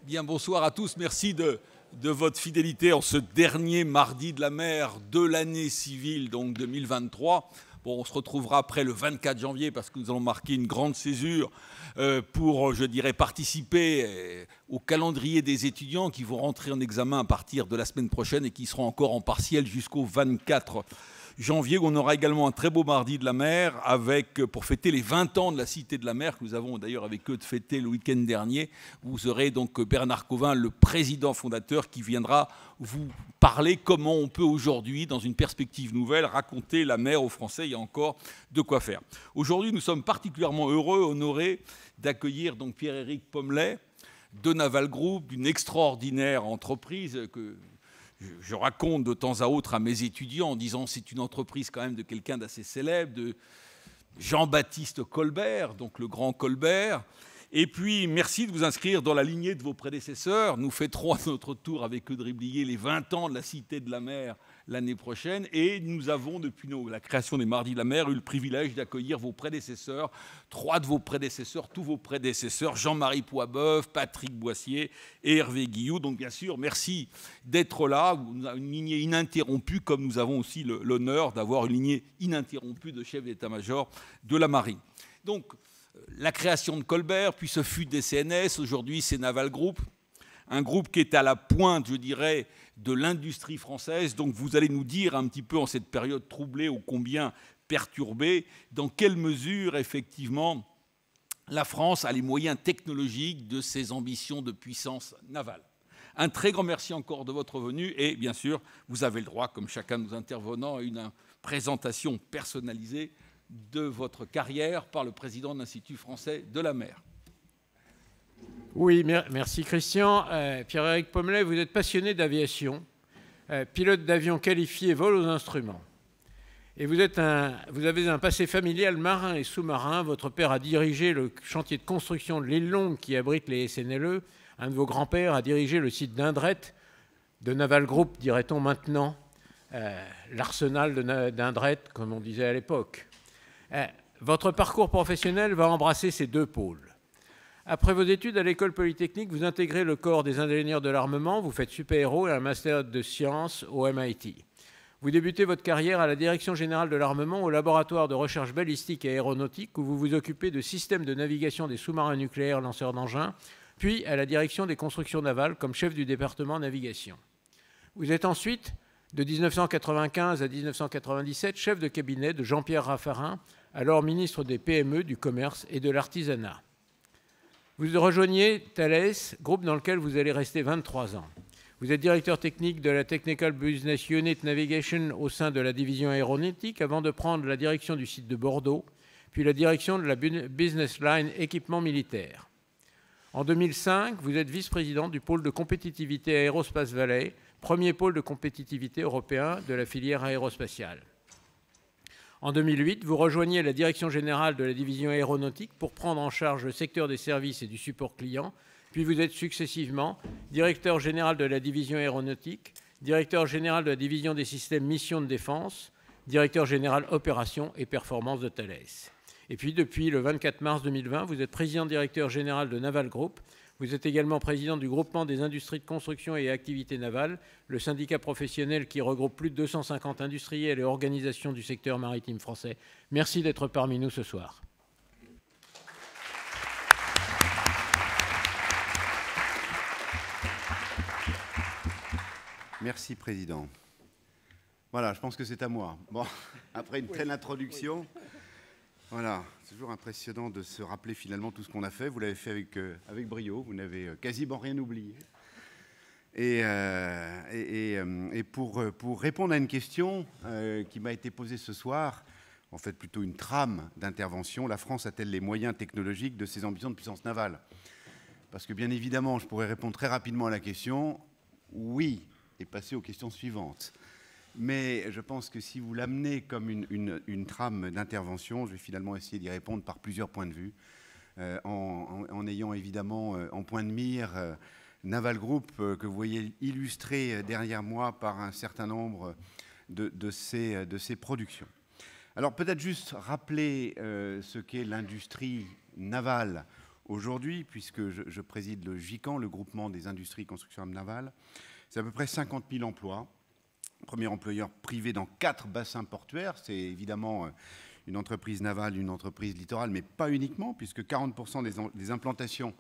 Bien, bonsoir à tous. Merci de votre fidélité en ce dernier mardi de la mer de l'année civile, donc 2023. Bon, on se retrouvera après le 24 janvier parce que nous allons marquer une grande césure pour, je dirais, participer au calendrier des étudiants qui vont rentrer en examen à partir de la semaine prochaine et qui seront encore en partiel jusqu'au 24 janvier. On aura également un très beau mardi de la mer pour fêter les 20 ans de la Cité de la mer que nous avons d'ailleurs avec eux de fêter le week-end dernier. Vous aurez donc Bernard Covin, le président fondateur, qui viendra vous parler comment on peut aujourd'hui, dans une perspective nouvelle, raconter la mer aux Français. Il y a encore de quoi faire. Aujourd'hui, nous sommes particulièrement heureux, honorés d'accueillir donc Pierre-Éric Pommelet de Naval Group, d'une extraordinaire entreprise que je raconte de temps à autre à mes étudiants en disant c'est une entreprise quand même de quelqu'un d'assez célèbre, de Jean-Baptiste Colbert, donc le grand Colbert. Et puis, merci de vous inscrire dans la lignée de vos prédécesseurs. Nous fêterons à notre tour avec eux de Riblier les 20 ans de la Cité de la mer l'année prochaine. Et nous avons, depuis la création des Mardis de la mer, eu le privilège d'accueillir vos prédécesseurs, 3 de vos prédécesseurs, tous vos prédécesseurs, Jean-Marie Poiboeuf, Patrick Boissier et Hervé Guilloux. Donc, bien sûr, merci d'être là. Vous avez une lignée ininterrompue, comme nous avons aussi l'honneur d'avoir une lignée ininterrompue de chef d'état-major de la marine. Donc, la création de Colbert, puis ce fut des CNS, aujourd'hui c'est Naval Group, un groupe qui est à la pointe, je dirais, de l'industrie française. Donc vous allez nous dire un petit peu en cette période troublée, ô combien perturbée, dans quelle mesure effectivement la France a les moyens technologiques de ses ambitions de puissance navale. Un très grand merci encore de votre venue et bien sûr, vous avez le droit, comme chacun de nos intervenants, à une présentation personnalisée de votre carrière par le président de l'Institut français de la mer. Oui, merci Christian. Pierre-Éric Pommelet, vous êtes passionné d'aviation, pilote d'avion qualifié, vol aux instruments. Et vous avez un passé familial marin et sous-marin. Votre père a dirigé le chantier de construction de l'île Longue qui abrite les SNLE. Un de vos grands-pères a dirigé le site d'Indrette, de Naval Group, dirait-on maintenant, l'arsenal d'Indrette, comme on disait à l'époque. Votre parcours professionnel va embrasser ces deux pôles. Après vos études à l'École Polytechnique, vous intégrez le corps des ingénieurs de l'armement, vous faites super-héros et un master de sciences au MIT. Vous débutez votre carrière à la Direction générale de l'armement au laboratoire de recherche balistique et aéronautique où vous vous occupez de systèmes de navigation des sous-marins nucléaires lanceurs d'engins, puis à la Direction des constructions navales comme chef du département navigation. Vous êtes ensuite, de 1995 à 1997, chef de cabinet de Jean-Pierre Raffarin, alors ministre des PME, du Commerce et de l'Artisanat. Vous rejoignez Thales, groupe dans lequel vous allez rester 23 ans. Vous êtes directeur technique de la Technical Business Unit Navigation au sein de la division aéronautique avant de prendre la direction du site de Bordeaux, puis la direction de la Business Line équipement militaire. En 2005, vous êtes vice-président du pôle de compétitivité Aérospace Valley, premier pôle de compétitivité européen de la filière aérospatiale. En 2008, vous rejoignez la direction générale de la division aéronautique pour prendre en charge le secteur des services et du support client, puis vous êtes successivement directeur général de la division aéronautique, directeur général de la division des systèmes mission de défense, directeur général opération et performance de Thales. Et puis depuis le 24 mars 2020, vous êtes président directeur général de Naval Group. Vous êtes également président du groupement des industries de construction et activités navales, le syndicat professionnel qui regroupe plus de 250 industriels et organisations du secteur maritime français. Merci d'être parmi nous ce soir. Merci, Président. Voilà, je pense que c'est à moi. Bon, après une telle introduction, voilà, c'est toujours impressionnant de se rappeler finalement tout ce qu'on a fait. Vous l'avez fait avec brio, vous n'avez quasiment rien oublié. Et pour répondre à une question qui m'a été posée ce soir, en fait plutôt une trame d'intervention, la France a-t-elle les moyens technologiques de ses ambitions de puissance navale? Parce que bien évidemment, je pourrais répondre très rapidement à la question, oui, et passer aux questions suivantes. Mais je pense que si vous l'amenez comme une trame d'intervention, je vais finalement essayer d'y répondre par plusieurs points de vue, en ayant évidemment en point de mire Naval Group, que vous voyez illustré derrière moi par un certain nombre de ces productions. Alors peut-être juste rappeler ce qu'est l'industrie navale aujourd'hui, puisque je préside le GICAN, le groupement des industries et constructions navales. C'est à peu près 50 000 emplois. Premier employeur privé dans 4 bassins portuaires. C'est évidemment une entreprise navale, une entreprise littorale, mais pas uniquement, puisque 40% des implantations,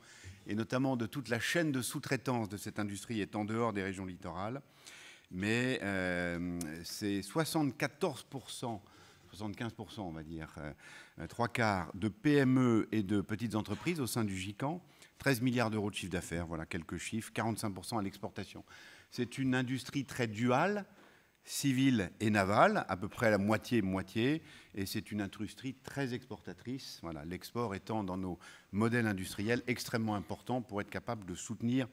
et notamment de toute la chaîne de sous-traitance de cette industrie, est en dehors des régions littorales. Mais c'est 74%, 75% on va dire, 3/4 de PME et de petites entreprises au sein du GICAN, 13 milliards d'euros de chiffre d'affaires, voilà quelques chiffres, 45% à l'exportation. C'est une industrie très duale, civile et navale, à peu près la moitié-moitié, et c'est une industrie très exportatrice, voilà, l'export étant dans nos modèles industriels extrêmement important pour être capable de soutenir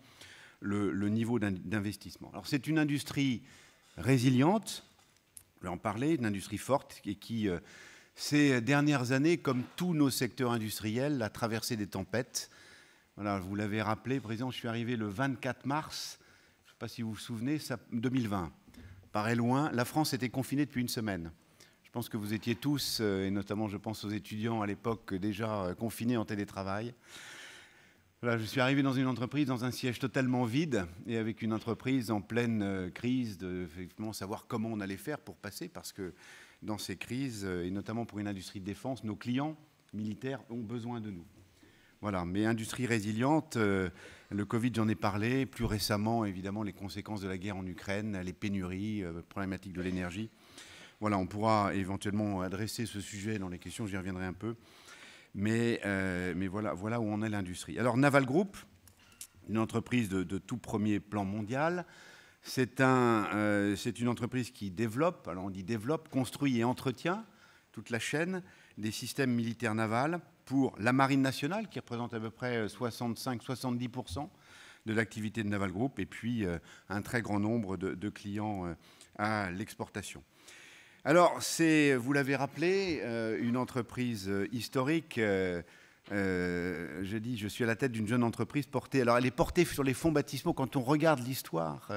le niveau d'investissement. Alors c'est une industrie résiliente, je vais en parler, une industrie forte et qui, ces dernières années, comme tous nos secteurs industriels, a traversé des tempêtes. Voilà, vous l'avez rappelé, Président, je suis arrivé le 24 mars, je ne sais pas si vous vous souvenez, 2020. Paraît loin, la France était confinée depuis une semaine. Je pense que vous étiez tous, et notamment je pense aux étudiants à l'époque, déjà confinés en télétravail. Voilà, je suis arrivé dans une entreprise, dans un siège totalement vide, et avec une entreprise en pleine crise, de effectivement savoir comment on allait faire pour passer, parce que dans ces crises, et notamment pour une industrie de défense, nos clients militaires ont besoin de nous. Voilà, mais industrie résiliente, le Covid, j'en ai parlé. Plus récemment, évidemment, les conséquences de la guerre en Ukraine, les pénuries, problématiques de l'énergie. Voilà, on pourra éventuellement adresser ce sujet dans les questions, j'y reviendrai un peu. Mais voilà où en est l'industrie. Alors, Naval Group, une entreprise de tout premier plan mondial. C'est une entreprise qui développe, alors on dit développe, construit et entretient toute la chaîne des systèmes militaires navals pour la Marine nationale, qui représente à peu près 65-70% de l'activité de Naval Group, et puis un très grand nombre de clients à l'exportation. Alors, c'est, vous l'avez rappelé, une entreprise historique. Je dis, je suis à la tête d'une jeune entreprise portée. Alors, elle est portée sur les fonds baptismaux. Quand on regarde l'histoire,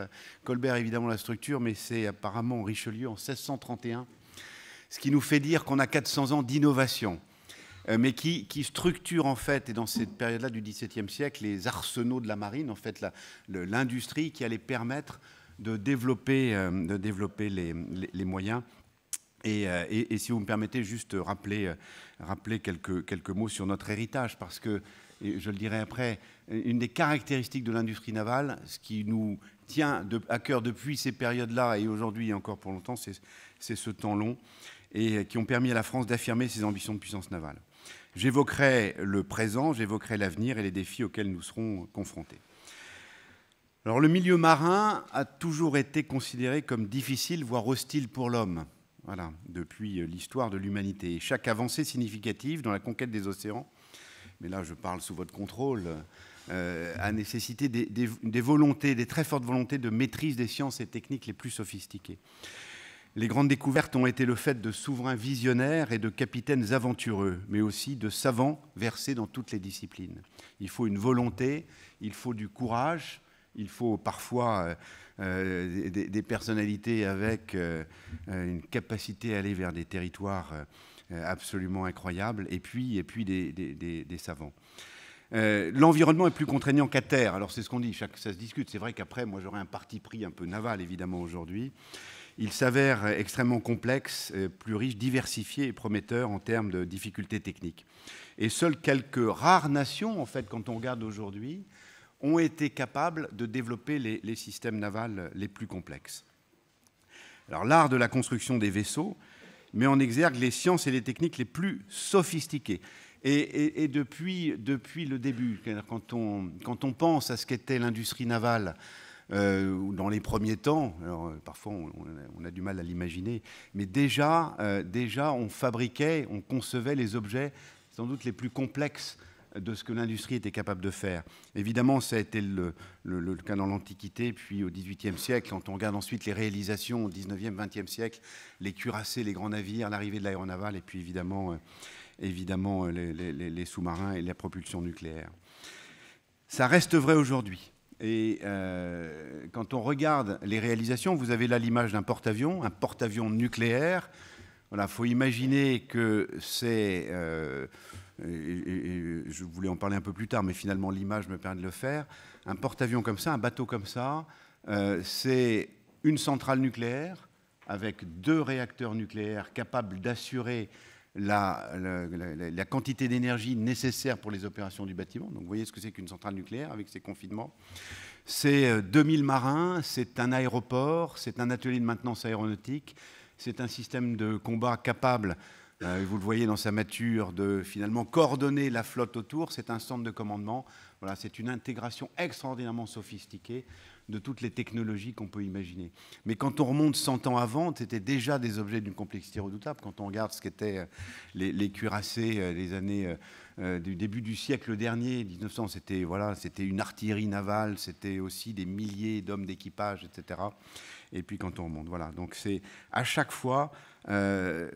Colbert, évidemment, la structure, mais c'est apparemment Richelieu en 1631, ce qui nous fait dire qu'on a 400 ans d'innovation. Mais qui structure en fait, et dans cette période-là du XVIIe siècle, les arsenaux de la marine, en fait l'industrie qui allait permettre de développer les moyens. Et si vous me permettez, juste rappeler quelques mots sur notre héritage, parce que, et je le dirai après, une des caractéristiques de l'industrie navale, ce qui nous tient à cœur depuis ces périodes-là et aujourd'hui encore pour longtemps, c'est ce temps long, et qui ont permis à la France d'affirmer ses ambitions de puissance navale. J'évoquerai le présent, j'évoquerai l'avenir et les défis auxquels nous serons confrontés. Alors, le milieu marin a toujours été considéré comme difficile, voire hostile pour l'homme, voilà, depuis l'histoire de l'humanité. Chaque avancée significative dans la conquête des océans, mais là je parle sous votre contrôle, a nécessité des volontés, des très fortes volontés de maîtrise des sciences et techniques les plus sophistiquées. Les grandes découvertes ont été le fait de souverains visionnaires et de capitaines aventureux, mais aussi de savants versés dans toutes les disciplines. Il faut une volonté, il faut du courage, il faut parfois des personnalités avec une capacité à aller vers des territoires absolument incroyables, et puis des savants. L'environnement est plus contraignant qu'à terre. Alors c'est ce qu'on dit, ça se discute. C'est vrai qu'après, moi j'aurais un parti pris un peu naval évidemment aujourd'hui. Il s'avère extrêmement complexe, plus riche, diversifié et prometteur en termes de difficultés techniques. Et seules quelques rares nations, en fait, quand on regarde aujourd'hui, ont été capables de développer les systèmes navals les plus complexes. Alors l'art de la construction des vaisseaux met en exergue les sciences et les techniques les plus sophistiquées. Et depuis le début, quand on pense à ce qu'était l'industrie navale, dans les premiers temps, alors parfois on a du mal à l'imaginer, mais déjà on fabriquait, on concevait les objets sans doute les plus complexes de ce que l'industrie était capable de faire. Évidemment, ça a été le cas dans l'Antiquité, puis au XVIIIe siècle, quand on regarde ensuite les réalisations au XIXe, XXe siècle, les cuirassés, les grands navires, l'arrivée de l'aéronaval, et puis évidemment les sous-marins et la propulsion nucléaire. Ça reste vrai aujourd'hui. Et quand on regarde les réalisations, vous avez là l'image d'un porte-avions, un porte-avions nucléaire. Voilà, faut imaginer que c'est et je voulais en parler un peu plus tard, mais finalement l'image me permet de le faire. Un porte-avions comme ça, un bateau comme ça, c'est une centrale nucléaire avec 2 réacteurs nucléaires capables d'assurer la quantité d'énergie nécessaire pour les opérations du bâtiment. Donc vous voyez ce que c'est qu'une centrale nucléaire avec ses confinements. C'est 2000 marins, c'est un aéroport, c'est un atelier de maintenance aéronautique, c'est un système de combat capable, vous le voyez dans sa mature, de finalement coordonner la flotte autour, c'est un centre de commandement. Voilà, c'est une intégration extraordinairement sophistiquée de toutes les technologies qu'on peut imaginer. Mais quand on remonte 100 ans avant, c'était déjà des objets d'une complexité redoutable. Quand on regarde ce qu'étaient les cuirassés des années du début du siècle dernier, 1900, c'était une artillerie navale, c'était aussi des milliers d'hommes d'équipage, etc. Et puis quand on remonte, voilà. Donc c'est à chaque fois des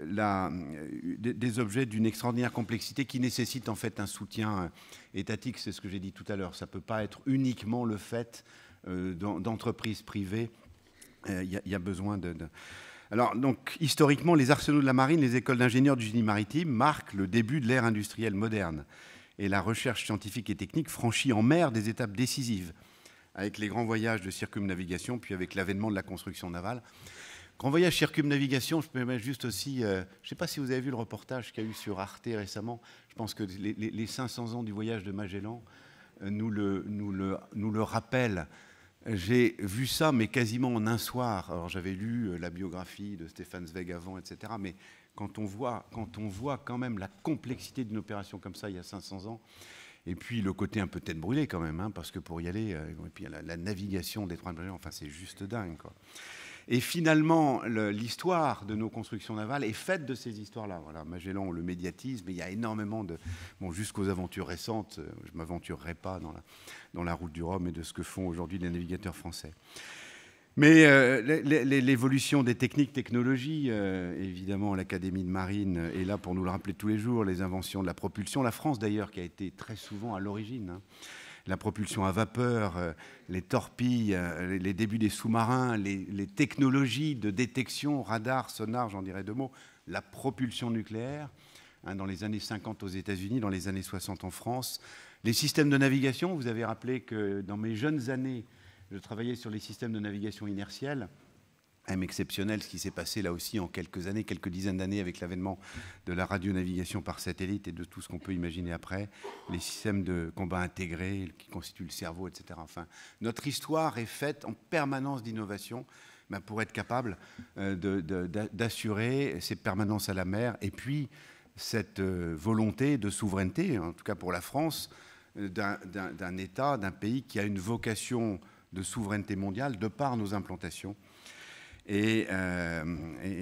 objets d'une extraordinaire complexité qui nécessitent en fait un soutien étatique. C'est ce que j'ai dit tout à l'heure. Ça ne peut pas être uniquement le fait d'entreprises privées. Il y a besoin de... Alors, donc, historiquement, les arsenaux de la marine, les écoles d'ingénieurs du génie maritime marquent le début de l'ère industrielle moderne. Et la recherche scientifique et technique franchit en mer des étapes décisives, avec les grands voyages de circumnavigation, puis avec l'avènement de la construction navale. Grand voyage circumnavigation, je peux mettre juste aussi... je ne sais pas si vous avez vu le reportage qu'il y a eu sur Arte récemment. Je pense que les 500 ans du voyage de Magellan nous le rappellent. J'ai vu ça, mais quasiment en un soir. Alors j'avais lu la biographie de Stefan Zweig avant, etc. Mais quand on voit quand même la complexité d'une opération comme ça il y a 500 ans, et puis le côté un peu tête brûlée quand même, hein, parce que pour y aller, et puis la navigation des trois Magellan, enfin c'est juste dingue, quoi. Et finalement, l'histoire de nos constructions navales est faite de ces histoires-là. Voilà, Magellan, on le médiatise, mais il y a énormément de... Bon, jusqu'aux aventures récentes, je ne m'aventurerai pas dans la route du Rhum et de ce que font aujourd'hui les navigateurs français. Mais l'évolution des technologies, évidemment, l'Académie de Marine est là pour nous le rappeler tous les jours, les inventions de la propulsion. La France, d'ailleurs, qui a été très souvent à l'origine, hein. La propulsion à vapeur, les torpilles, les débuts des sous-marins, les technologies de détection, radar, sonar, j'en dirais 2 mots, la propulsion nucléaire, hein, dans les années 50 aux États-Unis, dans les années 60 en France. Les systèmes de navigation, vous avez rappelé que dans mes jeunes années, je travaillais sur les systèmes de navigation inertielle. Même exceptionnel ce qui s'est passé là aussi en quelques années, quelques dizaines d'années avec l'avènement de la radionavigation par satellite et de tout ce qu'on peut imaginer après, les systèmes de combat intégrés qui constituent le cerveau, etc. Enfin, notre histoire est faite en permanence d'innovation pour être capable d'assurer ces permanences à la mer et puis cette volonté de souveraineté, en tout cas pour la France, d'un État, d'un pays qui a une vocation de souveraineté mondiale de par nos implantations. Et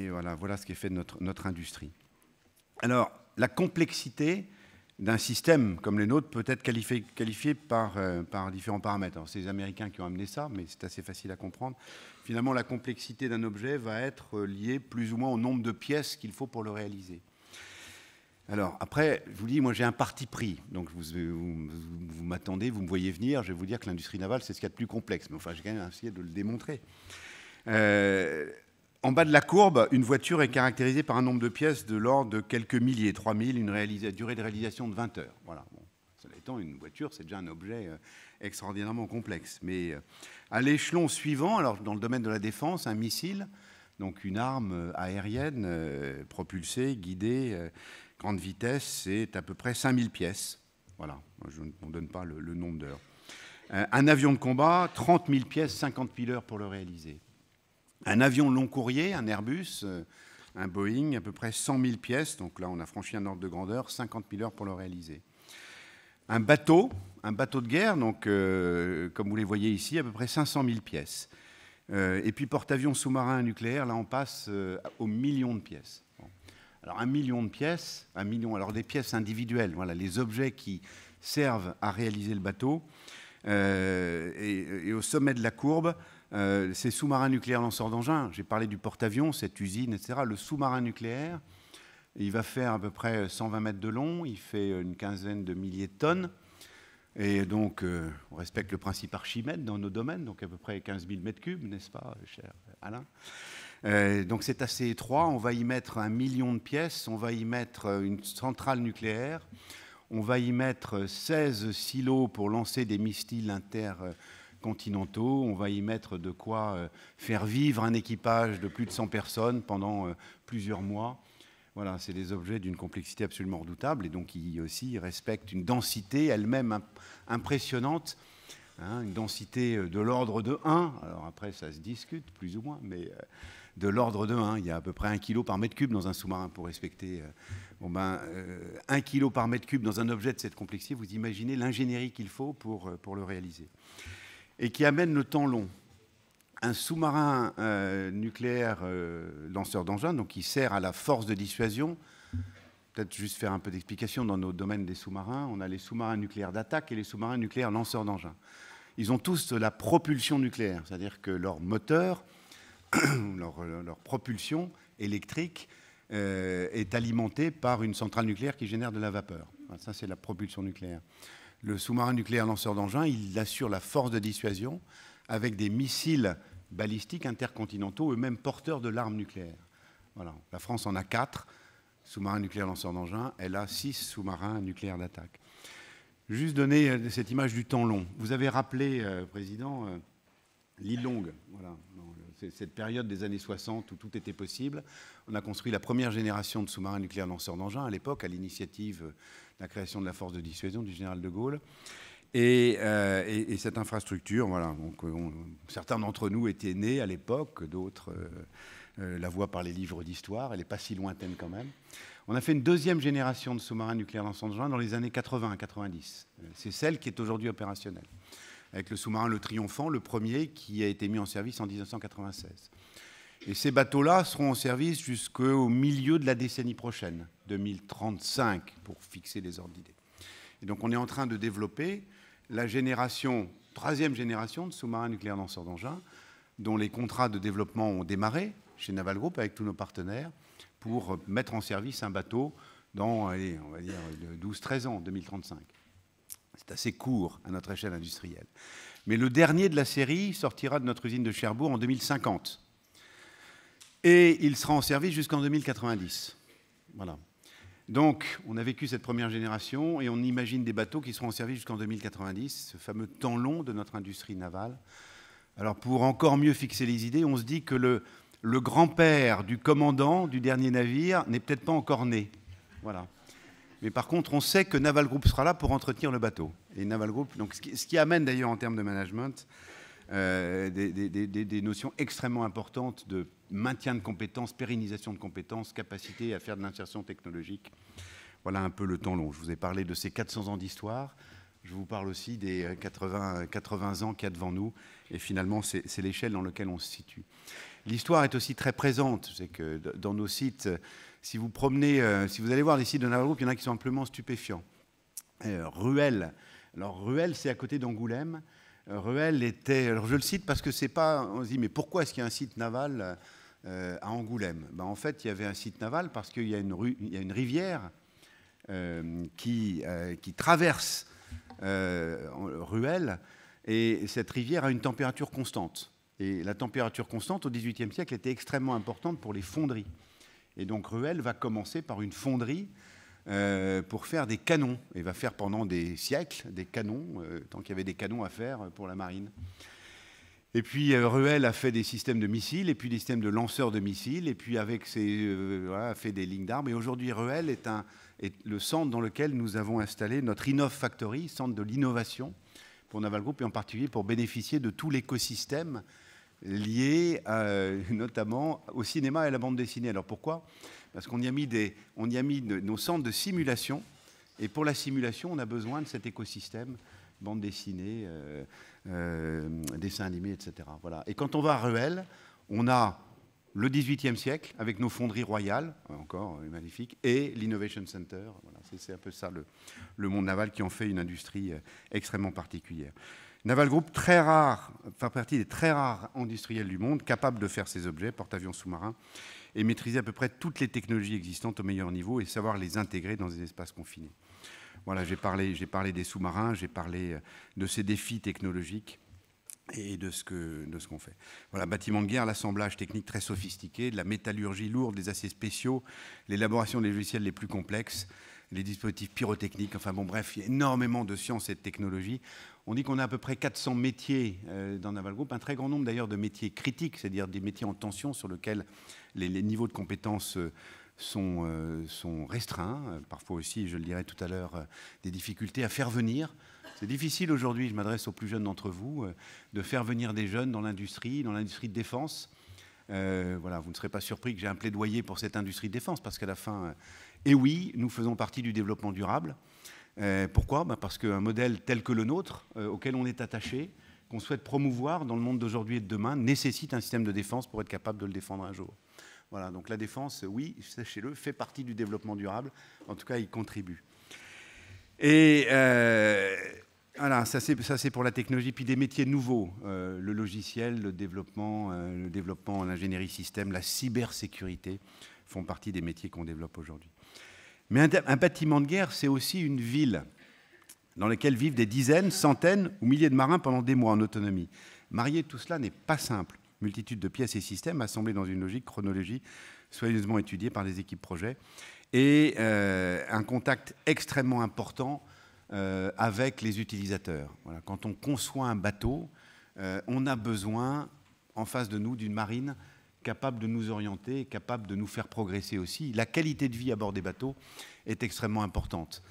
voilà ce qui est fait de notre industrie. Alors, la complexité d'un système comme les nôtres peut être qualifiée par différents paramètres. Alors, c'est les Américains qui ont amené ça, mais c'est assez facile à comprendre. Finalement, la complexité d'un objet va être liée plus ou moins au nombre de pièces qu'il faut pour le réaliser. Alors, après, je vous dis, moi, j'ai un parti pris. Donc, vous m'attendez, vous me voyez venir, je vais vous dire que l'industrie navale, c'est ce qu'il y a de plus complexe. Mais enfin, j'ai quand même essayé de le démontrer. En bas de la courbe, une voiture est caractérisée par un nombre de pièces de l'ordre de quelques milliers, 3000, une durée de réalisation de 20 heures. Voilà. Bon, cela étant, une voiture, c'est déjà un objet extraordinairement complexe. Mais à l'échelon suivant, alors dans le domaine de la défense, un missile, donc une arme aérienne propulsée, guidée, grande vitesse, c'est à peu près 5000 pièces. Voilà, je ne donne pas le nombre d'heures. Un avion de combat, 30 000 pièces, 50 000 heures pour le réaliser. Un avion long courrier, un Airbus, un Boeing, à peu près 100 000 pièces. Donc là, on a franchi un ordre de grandeur, 50 000 heures pour le réaliser. Un bateau de guerre, donc comme vous les voyez ici, à peu près 500 000 pièces. Et puis porte-avions sous-marins nucléaires, là, on passe aux millions de pièces. Bon. Alors, 1 million de pièces, alors des pièces individuelles, voilà, les objets qui servent à réaliser le bateau. Et au sommet de la courbe, ces sous-marins nucléaires lanceurs d'engins, j'ai parlé du porte-avions, cette usine, etc. Le sous-marin nucléaire, il va faire à peu près 120 mètres de long, il fait une quinzaine de milliers de tonnes. Et donc, on respecte le principe Archimède dans nos domaines, donc à peu près 15 000 mètres cubes, n'est-ce pas, cher Alain ? Donc c'est assez étroit, on va y mettre 1 million de pièces, on va y mettre une centrale nucléaire, On va y mettre 16 silos pour lancer des missiles intercontinentaux. On va y mettre de quoi faire vivre un équipage de plus de 100 personnes pendant plusieurs mois. Voilà, c'est des objets d'une complexité absolument redoutable et donc qui aussi respectent une densité elle-même impressionnante, hein, une densité de l'ordre de 1. Alors après, ça se discute plus ou moins, mais de l'ordre de 1. Il y a à peu près 1 kg par mètre cube dans un sous-marin pour respecter 1 kg par mètre cube dans un objet de cette complexité. Vous imaginez l'ingénierie qu'il faut pour le réaliser. Et qui amène le temps long. Un sous-marin nucléaire lanceur d'engins, donc qui sert à la force de dissuasion. Peut-être juste faire un peu d'explication dans nos domaines des sous-marins. On a les sous-marins nucléaires d'attaque et les sous-marins nucléaires lanceurs d'engins. Ils ont tous de la propulsion nucléaire, c'est-à-dire que leur moteur, leur propulsion électrique est alimentée par une centrale nucléaire qui génère de la vapeur. Ça, c'est la propulsion nucléaire. Le sous-marin nucléaire lanceur d'engins, il assure la force de dissuasion avec des missiles balistiques intercontinentaux, eux-mêmes porteurs de l'arme nucléaire. Voilà. La France en a 4 sous-marins nucléaires lanceurs d'engins, elle a 6 sous-marins nucléaires d'attaque. Juste donner cette image du temps long. Vous avez rappelé, Président, l'île Longue. Voilà. C'est cette période des années 60 où tout était possible. On a construit la première génération de sous-marins nucléaires lanceurs d'engins à l'époque, à l'initiative de la création de la force de dissuasion du général de Gaulle. Et cette infrastructure, voilà, donc, certains d'entre nous étaient nés à l'époque, d'autres la voient par les livres d'histoire, elle n'est pas si lointaine quand même. On a fait une deuxième génération de sous-marins nucléaires lanceurs d'engins dans les années 80-90. C'est celle qui est aujourd'hui opérationnelle, avec le sous-marin Le Triomphant, le premier qui a été mis en service en 1996. Et ces bateaux-là seront en service jusqu'au milieu de la décennie prochaine, 2035, pour fixer les ordres d'idées. Et donc on est en train de développer la troisième génération de sous-marins nucléaires lanceurs d'engins, dont les contrats de développement ont démarré chez Naval Group avec tous nos partenaires pour mettre en service un bateau dans, allez, on va dire, 12-13 ans, 2035. C'est assez court à notre échelle industrielle. Mais le dernier de la série sortira de notre usine de Cherbourg en 2050. Et il sera en service jusqu'en 2090. Voilà. Donc, on a vécu cette première génération et on imagine des bateaux qui seront en service jusqu'en 2090, ce fameux temps long de notre industrie navale. Alors, pour encore mieux fixer les idées, on se dit que le grand-père du commandant du dernier navire n'est peut-être pas encore né. Voilà. Mais par contre, on sait que Naval Group sera là pour entretenir le bateau. Et Naval Group, donc, ce qui amène d'ailleurs en termes de management des notions extrêmement importantes de maintien de compétences, pérennisation de compétences, capacité à faire de l'insertion technologique. Voilà un peu le temps long. Je vous ai parlé de ces 400 ans d'histoire. Je vous parle aussi des 80 ans qu'il y a devant nous. Et finalement, c'est l'échelle dans laquelle on se situe. L'histoire est aussi très présente. C'est que dans nos sites, si vous promenez, si vous allez voir les sites de Naval Group, il y en a qui sont amplement stupéfiants. Ruelle. Alors, Ruelle, c'est à côté d'Angoulême. Ruelle était... Alors, je le cite parce que c'est pas... On se dit, mais pourquoi est-ce qu'il y a un site naval à Angoulême? En fait, il y avait un site naval parce qu'il y a une rivière qui traverse Ruelle, et cette rivière a une température constante. Et la température constante, au XVIIIe siècle, était extrêmement importante pour les fonderies. Et donc, Ruelle va commencer par une fonderie pour faire des canons. Et va faire pendant des siècles des canons, tant qu'il y avait des canons à faire pour la marine. Et puis, Ruelle a fait des systèmes de missiles, et puis des systèmes de lanceurs de missiles, et puis avec a fait des lignes d'armes. Et aujourd'hui, Ruelle est le centre dans lequel nous avons installé notre Innov Factory, centre de l'innovation pour Naval Group, et en particulier pour bénéficier de tout l'écosystème lié notamment au cinéma et à la bande dessinée. Alors pourquoi? Parce qu'on y a mis nos centres de simulation, et pour la simulation, on a besoin de cet écosystème, bande dessinée, dessins animés, etc. Voilà. Et quand on va à Ruelle, on a le XVIIIe siècle, avec nos fonderies royales, encore magnifiques, et l'Innovation Center. Voilà, c'est un peu ça, le monde naval, qui en fait une industrie extrêmement particulière. Naval Group, très rare, fait partie des très rares industriels du monde, capables de faire ces objets, porte-avions sous-marins, et maîtriser à peu près toutes les technologies existantes au meilleur niveau et savoir les intégrer dans des espaces confinés. Voilà, j'ai parlé des sous-marins, j'ai parlé de ces défis technologiques et de ce qu'on fait. Voilà, bâtiment de guerre, l'assemblage technique très sophistiqué, de la métallurgie lourde, des aciers spéciaux, l'élaboration des logiciels les plus complexes, les dispositifs pyrotechniques, enfin bon bref, il y a énormément de sciences et de technologies. On dit qu'on a à peu près 400 métiers dans Naval Group, un très grand nombre d'ailleurs de métiers critiques, c'est-à-dire des métiers en tension sur lesquels les niveaux de compétences sont restreints. Parfois aussi, je le dirai tout à l'heure, des difficultés à faire venir. C'est difficile aujourd'hui, je m'adresse aux plus jeunes d'entre vous, de faire venir des jeunes dans l'industrie de défense. Voilà, vous ne serez pas surpris que j'ai un plaidoyer pour cette industrie de défense, parce qu'à la fin, et oui, nous faisons partie du développement durable. Pourquoi ? Parce qu'un modèle tel que le nôtre, auquel on est attaché, qu'on souhaite promouvoir dans le monde d'aujourd'hui et de demain, nécessite un système de défense pour être capable de le défendre un jour. Voilà, donc la défense, oui, sachez-le, fait partie du développement durable. En tout cas, il contribue. Et voilà, ça c'est pour la technologie. Puis des métiers nouveaux, le logiciel, le développement, l'ingénierie système, la cybersécurité font partie des métiers qu'on développe aujourd'hui. Mais un bâtiment de guerre, c'est aussi une ville dans laquelle vivent des dizaines, centaines ou milliers de marins pendant des mois en autonomie. Marier tout cela n'est pas simple. Multitude de pièces et systèmes assemblés dans une logique chronologie soigneusement étudiée par les équipes projet et un contact extrêmement important avec les utilisateurs. Voilà. Quand on conçoit un bateau, on a besoin en face de nous d'une marine capable de nous orienter, capable de nous faire progresser aussi. La qualité de vie à bord des bateaux est extrêmement importante.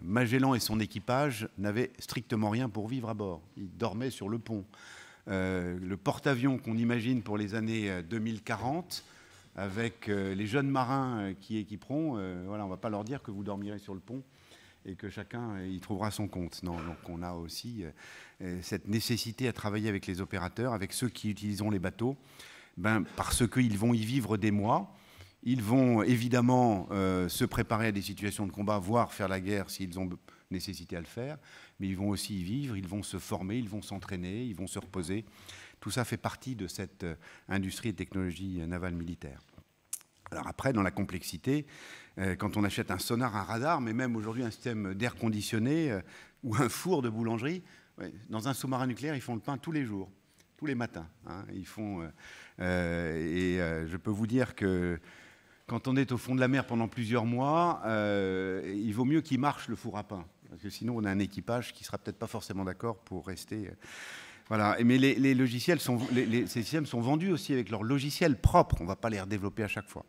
Magellan et son équipage n'avaient strictement rien pour vivre à bord. Ils dormaient sur le pont. Le porte-avions qu'on imagine pour les années 2040, avec les jeunes marins qui équiperont, voilà, on ne va pas leur dire que vous dormirez sur le pont et que chacun y trouvera son compte. Non, donc on a aussi cette nécessité à travailler avec les opérateurs, avec ceux qui utiliseront les bateaux, parce qu'ils vont y vivre des mois. Ils vont évidemment se préparer à des situations de combat, voire faire la guerre s'ils ont nécessité à le faire, mais ils vont aussi y vivre, ils vont se former, ils vont s'entraîner, ils vont se reposer. Tout ça fait partie de cette industrie et technologie navale militaire. Alors après, dans la complexité, quand on achète un sonar, un radar, mais même aujourd'hui un système d'air conditionné ou un four de boulangerie, dans un sous-marin nucléaire, ils font le pain tous les jours, tous les matins. Hein, ils font, je peux vous dire que quand on est au fond de la mer pendant plusieurs mois, il vaut mieux qu'il marche le four à pain, parce que sinon on a un équipage qui ne sera peut-être pas forcément d'accord pour rester. Voilà. Mais les logiciels ces systèmes sont vendus aussi avec leur logiciel propre. On ne va pas les redévelopper à chaque fois.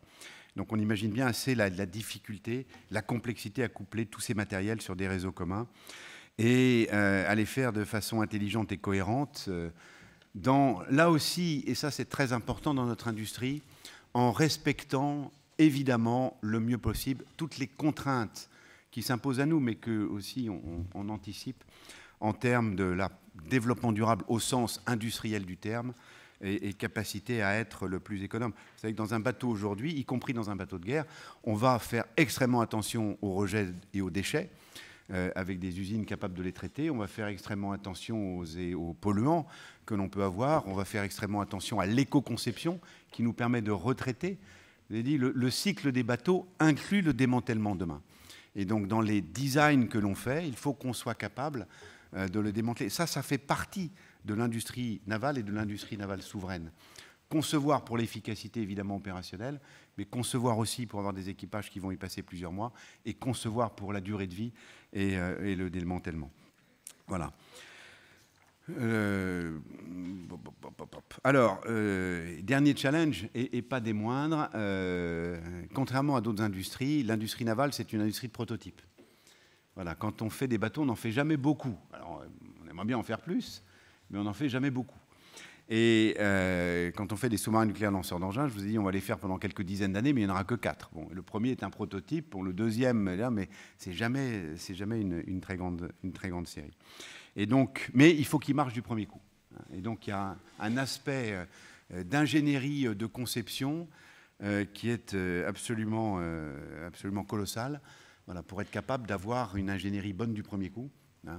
Donc on imagine bien assez la difficulté, la complexité à coupler tous ces matériels sur des réseaux communs et à les faire de façon intelligente et cohérente. Là aussi, et ça c'est très important dans notre industrie, en respectant évidemment le mieux possible toutes les contraintes qui s'imposent à nous, mais que aussi on anticipe en termes de développement durable au sens industriel du terme et capacité à être le plus économe. Vous savez que dans un bateau aujourd'hui, y compris dans un bateau de guerre, on va faire extrêmement attention aux rejets et aux déchets, avec des usines capables de les traiter. On va faire extrêmement attention aux polluants que l'on peut avoir. On va faire extrêmement attention à l'éco-conception qui nous permet de retraiter. Vous avez dit, le cycle des bateaux inclut le démantèlement demain. Et donc, dans les designs que l'on fait, il faut qu'on soit capable de le démanteler. Ça fait partie de l'industrie navale et de l'industrie navale souveraine. Concevoir pour l'efficacité, évidemment, opérationnelle, mais concevoir aussi pour avoir des équipages qui vont y passer plusieurs mois, et concevoir pour la durée de vie et le démantèlement. Voilà. Alors, dernier challenge, et pas des moindres, contrairement à d'autres industries, l'industrie navale, c'est une industrie de prototype. Voilà, quand on fait des bateaux, on n'en fait jamais beaucoup. Alors, on aimerait bien en faire plus, mais on n'en fait jamais beaucoup. Et quand on fait des sous-marins nucléaires lanceurs d'engins, je vous ai dit, on va les faire pendant quelques dizaines d'années, mais il n'y en aura que 4. Bon, le premier est un prototype, bon, le deuxième, là, mais c'est jamais une très grande série. Et donc, mais il faut qu'il marche du premier coup. Et donc, il y a un aspect d'ingénierie de conception qui est absolument colossal, voilà, pour être capable d'avoir une ingénierie bonne du premier coup, hein,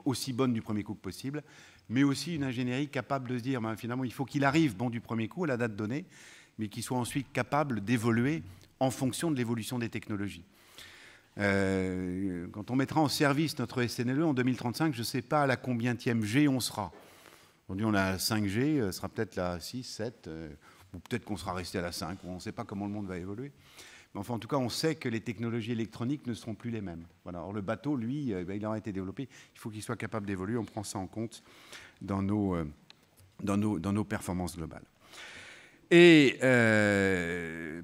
aussi bonne du premier coup que possible, mais aussi une ingénierie capable de se dire, finalement, il faut qu'il arrive bon du premier coup à la date donnée, mais qu'il soit ensuite capable d'évoluer en fonction de l'évolution des technologies. Quand on mettra en service notre SNLE en 2035, je ne sais pas à la combienième G on sera. Aujourd'hui, on a la 5G, ce sera peut-être la 6, 7, ou peut-être qu'on sera resté à la 5, on ne sait pas comment le monde va évoluer. Enfin, en tout cas, on sait que les technologies électroniques ne seront plus les mêmes. Voilà. Or, le bateau, lui, il aura été développé. Il faut qu'il soit capable d'évoluer. On prend ça en compte dans nos performances globales. Et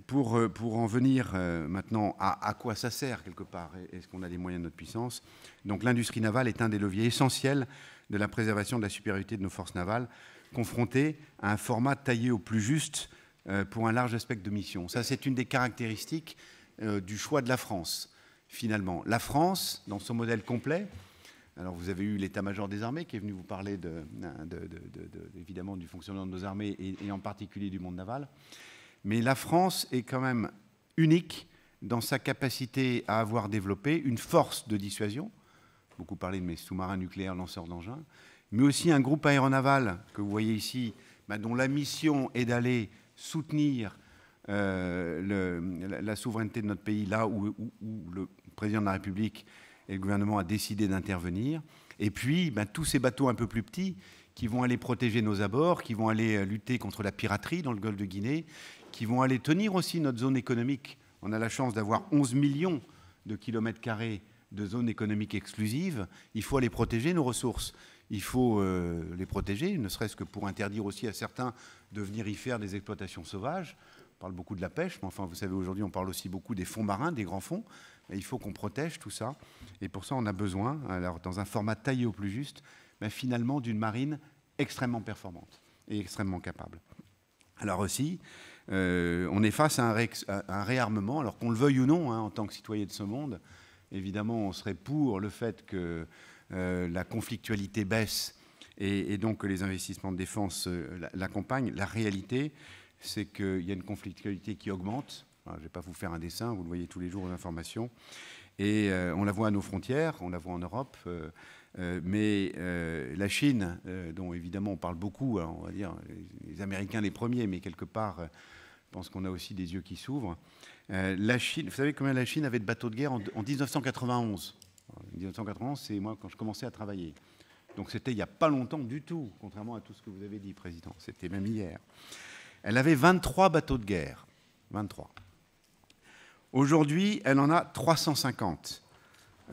pour en venir maintenant à quoi ça sert, quelque part, est-ce qu'on a les moyens de notre puissance? Donc, l'industrie navale est un des leviers essentiels de la préservation de la supériorité de nos forces navales, confrontées à un format taillé au plus juste pour un large spectre de missions. Ça, c'est une des caractéristiques du choix de la France, finalement. La France, dans son modèle complet, alors vous avez eu l'état-major des armées qui est venu vous parler évidemment du fonctionnement de nos armées et en particulier du monde naval, mais la France est quand même unique dans sa capacité à avoir développé une force de dissuasion, beaucoup parlé de mes sous-marins nucléaires lanceurs d'engins, mais aussi un groupe aéronaval que vous voyez ici, dont la mission est d'aller soutenir la souveraineté de notre pays là où le président de la République et le gouvernement a décidé d'intervenir. Et puis, tous ces bateaux un peu plus petits qui vont aller protéger nos abords, qui vont aller lutter contre la piraterie dans le golfe de Guinée, qui vont aller tenir aussi notre zone économique. On a la chance d'avoir 11 millions de kilomètres carrés de zones économiques exclusives. Il faut aller protéger nos ressources. Il faut les protéger, ne serait-ce que pour interdire aussi à certains de venir y faire des exploitations sauvages. On parle beaucoup de la pêche, mais enfin, vous savez, aujourd'hui, on parle aussi beaucoup des fonds marins, des grands fonds. Et il faut qu'on protège tout ça. Et pour ça, on a besoin, alors, dans un format taillé au plus juste, finalement, d'une marine extrêmement performante et extrêmement capable. Alors aussi, on est face à un réarmement, alors qu'on le veuille ou non, en tant que citoyen de ce monde. Évidemment, on serait pour le fait que la conflictualité baisse et donc que les investissements de défense l'accompagnent. La réalité, c'est qu'il y a une conflictualité qui augmente. Alors, je ne vais pas vous faire un dessin, vous le voyez tous les jours aux informations. Et on la voit à nos frontières, on la voit en Europe. Mais la Chine, dont évidemment on parle beaucoup, alors on va dire les Américains les premiers, mais quelque part, je pense qu'on a aussi des yeux qui s'ouvrent. La Chine, vous savez combien la Chine avait de bateaux de guerre en 1991 ? En 1991, c'est moi quand je commençais à travailler. Donc c'était il n'y a pas longtemps du tout, contrairement à tout ce que vous avez dit, Président. C'était même hier. Elle avait 23 bateaux de guerre. 23. Aujourd'hui, elle en a 350.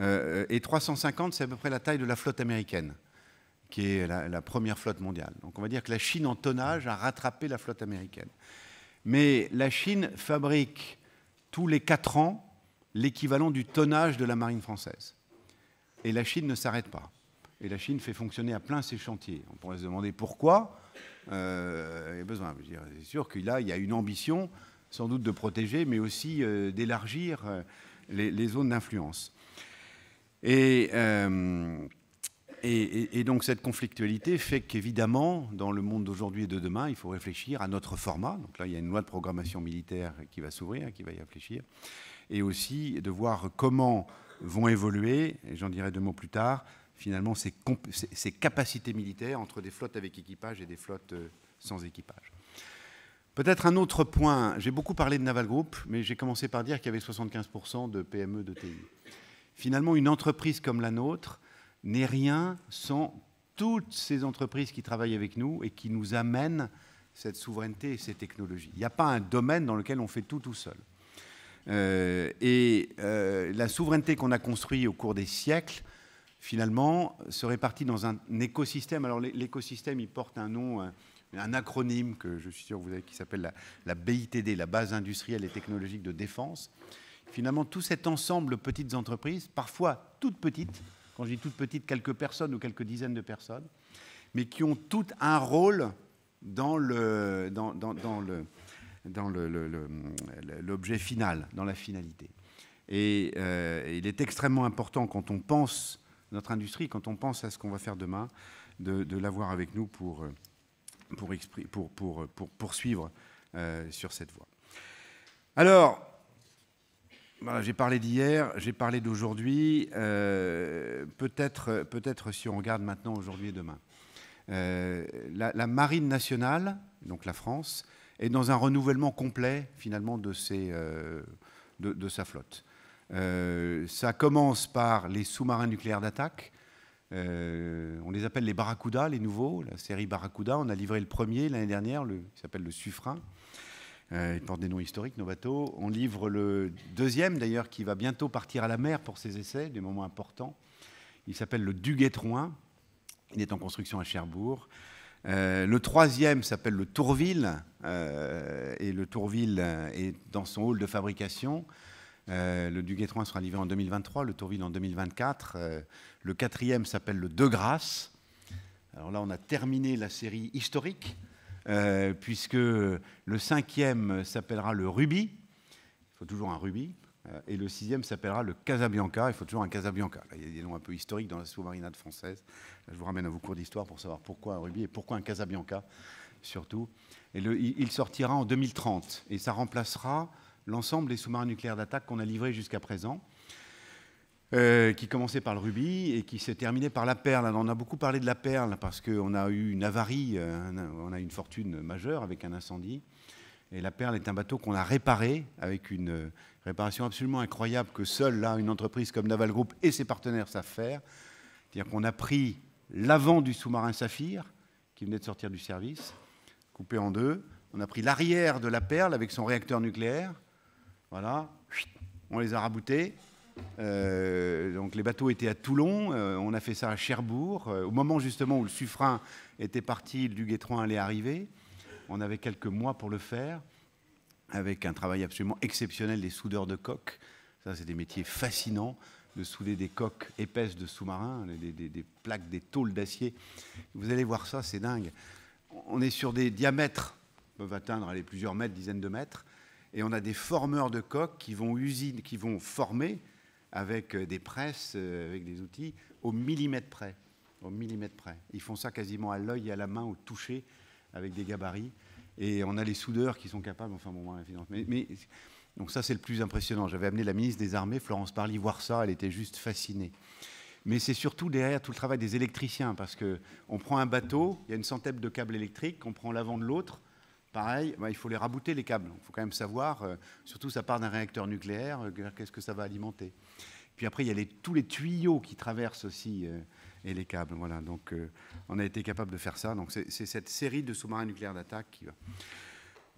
Et 350, c'est à peu près la taille de la flotte américaine, qui est la première flotte mondiale. Donc on va dire que la Chine, en tonnage, a rattrapé la flotte américaine. Mais la Chine fabrique tous les 4 ans l'équivalent du tonnage de la marine française. Et la Chine ne s'arrête pas. Et la Chine fait fonctionner à plein ses chantiers. On pourrait se demander pourquoi. Il y a besoin. C'est sûr qu'il y a une ambition, sans doute de protéger, mais aussi d'élargir les zones d'influence. Et donc cette conflictualité fait qu'évidemment, dans le monde d'aujourd'hui et de demain, il faut réfléchir à notre format. Donc là, il y a une loi de programmation militaire qui va s'ouvrir, qui va y réfléchir. Et aussi de voir comment vont évoluer, et j'en dirai 2 mots plus tard, finalement ces capacités militaires entre des flottes avec équipage et des flottes sans équipage. Peut-être un autre point, j'ai beaucoup parlé de Naval Group, mais j'ai commencé par dire qu'il y avait 75% de PME, de TI. Finalement, une entreprise comme la nôtre n'est rien sans toutes ces entreprises qui travaillent avec nous et qui nous amènent cette souveraineté et ces technologies. Il n'y a pas un domaine dans lequel on fait tout seul. La souveraineté qu'on a construite au cours des siècles, finalement, se répartit dans un écosystème. Alors l'écosystème, il porte un nom, un acronyme que je suis sûr que vous avez, qui s'appelle la BITD, la Base industrielle et technologique de défense. Finalement, tout cet ensemble de petites entreprises, parfois toutes petites, quand je dis toutes petites, quelques personnes ou quelques dizaines de personnes, mais qui ont toutes un rôle dans l'objet final, dans la finalité. Et il est extrêmement important quand on pense notre industrie, quand on pense à ce qu'on va faire demain, de l'avoir avec nous pour poursuivre sur cette voie. Alors, voilà, j'ai parlé d'hier, j'ai parlé d'aujourd'hui. Peut-être si on regarde maintenant aujourd'hui et demain. La marine nationale, donc la France, est dans un renouvellement complet finalement de sa flotte. Ça commence par les sous-marins nucléaires d'attaque. On les appelle les Barracuda, les nouveaux, la série Barracuda. On a livré le premier l'année dernière, qui s'appelle le Suffren. Ils portent des noms historiques, nos bateaux. On livre le deuxième, d'ailleurs, qui va bientôt partir à la mer pour ses essais, des moments importants. Il s'appelle le Duguay-Trouin. Il est en construction à Cherbourg. Le troisième s'appelle le Tourville. Et le Tourville est dans son hall de fabrication. Le Duguay-Trouin sera livré en 2023, le Tourville en 2024. Le quatrième s'appelle le De Grasse. Alors là, on a terminé la série historique, puisque le cinquième s'appellera le Ruby. Il faut toujours un Ruby. Et le sixième s'appellera le Casabianca. Il faut toujours un Casabianca. Là, il y a des noms un peu historiques dans la sous-marinade française. Là, je vous ramène à vos cours d'histoire pour savoir pourquoi un Ruby et pourquoi un Casabianca, surtout. Et il sortira en 2030. Et ça remplacera l'ensemble des sous-marins nucléaires d'attaque qu'on a livrés jusqu'à présent, qui commençait par le Ruby et qui s'est terminé par la Perle. Alors, on a beaucoup parlé de la Perle parce qu'on a eu une avarie, on a eu une fortune majeure avec un incendie. Et la Perle est un bateau qu'on a réparé avec une réparation absolument incroyable que seule là, une entreprise comme Naval Group et ses partenaires savent faire. C'est-à-dire qu'on a pris l'avant du sous-marin Saphir, qui venait de sortir du service, coupé en deux. On a pris l'arrière de la Perle avec son réacteur nucléaire. Voilà, on les a raboutés. Donc les bateaux étaient à Toulon, on a fait ça à Cherbourg. Au moment justement où le Suffren était parti, le Duguay-Trouin allait arriver. On avait quelques mois pour le faire, avec un travail absolument exceptionnel des soudeurs de coques. Ça, c'est des métiers fascinants, de souder des coques épaisses de sous-marins, des plaques, des tôles d'acier. Vous allez voir ça, c'est dingue. On est sur des diamètres qui peuvent atteindre plusieurs mètres, dizaines de mètres, et on a des formeurs de coques qui vont former avec des presses, avec des outils, au millimètre près. Au millimètre près. Ils font ça quasiment à l'œil et à la main, au toucher, avec des gabarits. Et on a les soudeurs qui sont capables, enfin bon, donc ça, c'est le plus impressionnant. J'avais amené la ministre des Armées, Florence Parly, voir ça, elle était juste fascinée. Mais c'est surtout derrière tout le travail des électriciens, parce qu'on prend un bateau, il y a une centaine de câbles électriques, on prend l'avant de l'autre, pareil, il faut les rabouter les câbles. Il faut quand même savoir, surtout ça part d'un réacteur nucléaire, qu'est-ce que ça va alimenter. Puis après, il y a tous les tuyaux qui traversent aussi et les câbles. Voilà, donc on a été capable de faire ça. Donc c'est cette série de sous-marins nucléaires d'attaque qui va.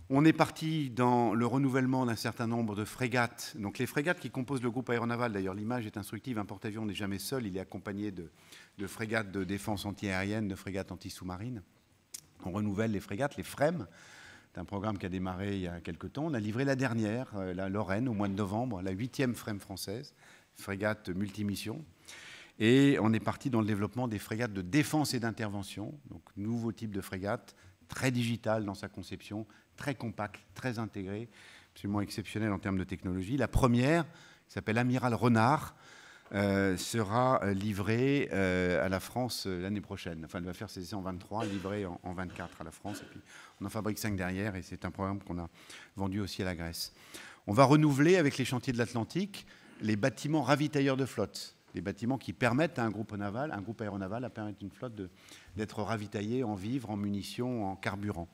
On est parti dans le renouvellement d'un certain nombre de frégates. Donc les frégates qui composent le groupe aéronaval, d'ailleurs l'image est instructive, un porte-avions n'est jamais seul, il est accompagné de frégates de défense antiaérienne, de frégates anti-sous-marines. On renouvelle les frégates, les FREM. C'est un programme qui a démarré il y a quelques temps. On a livré la dernière, la Lorraine, au mois de novembre, la 8e FREM française, frégate multimission. Et on est parti dans le développement des frégates de défense et d'intervention, donc nouveau type de frégate, très digital dans sa conception, très compact, très intégré, absolument exceptionnel en termes de technologie. La première, qui s'appelle Amiral Renard, sera livrée à la France l'année prochaine. Enfin, elle va faire ses essais en 23, livrée en 24 à la France. Et puis, on en fabrique 5 derrière, et c'est un programme qu'on a vendu aussi à la Grèce. On va renouveler avec les chantiers de l'Atlantique les bâtiments ravitailleurs de flotte, des bâtiments qui permettent à un groupe aéronaval à permettre une flotte d'être ravitaillée en vivres, en munitions, en carburant.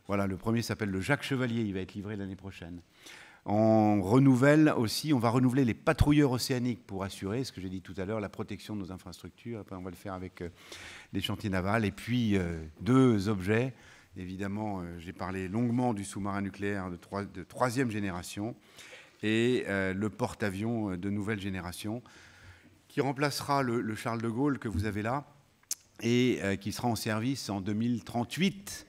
Voilà, le premier s'appelle le Jacques Chevalier, il va être livré l'année prochaine. On renouvelle aussi, on va renouveler les patrouilleurs océaniques pour assurer, ce que j'ai dit tout à l'heure, la protection de nos infrastructures. Après, on va le faire avec les chantiers navals. Et puis, 2 objets. Évidemment, j'ai parlé longuement du sous-marin nucléaire de 3e génération et le porte-avions de nouvelle génération qui remplacera le Charles de Gaulle que vous avez là et qui sera en service en 2038.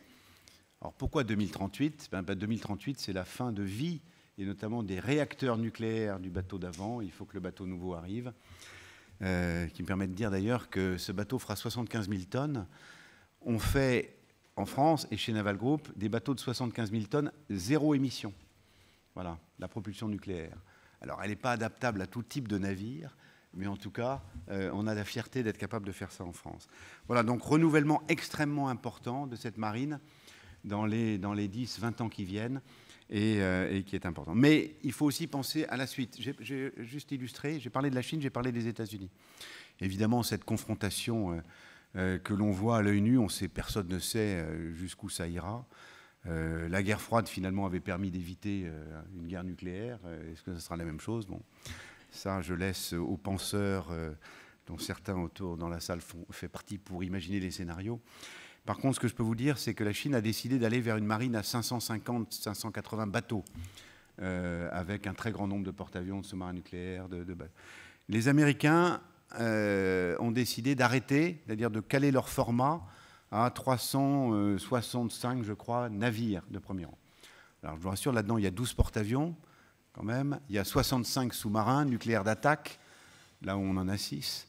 Alors, pourquoi 2038 ? 2038, c'est la fin de vie et notamment des réacteurs nucléaires du bateau d'avant. Il faut que le bateau nouveau arrive, qui me permet de dire d'ailleurs que ce bateau fera 75 000 tonnes. On fait en France et chez Naval Group des bateaux de 75 000 tonnes, 0 émission. Voilà, la propulsion nucléaire. Alors, elle n'est pas adaptable à tout type de navire, mais en tout cas, on a la fierté d'être capable de faire ça en France. Voilà, donc renouvellement extrêmement important de cette marine dans les 10-20 ans qui viennent. Et qui est important. Mais il faut aussi penser à la suite. J'ai juste illustré, j'ai parlé de la Chine, j'ai parlé des États-Unis. Évidemment, cette confrontation que l'on voit à l'œil nu, personne ne sait jusqu'où ça ira. La guerre froide, finalement, avait permis d'éviter une guerre nucléaire. Est-ce que ce sera la même chose ? Bon, ça, je laisse aux penseurs, dont certains autour dans la salle font partie pour imaginer les scénarios. Par contre, ce que je peux vous dire, c'est que la Chine a décidé d'aller vers une marine à 550-580 bateaux, avec un très grand nombre de porte-avions, de sous-marins nucléaires. Les Américains ont décidé d'arrêter, c'est-à-dire de caler leur format à 365, je crois, navires de premier rang. Alors, je vous rassure, là-dedans, il y a 12 porte-avions, quand même. Il y a 65 sous-marins nucléaires d'attaque, là où on en a 6.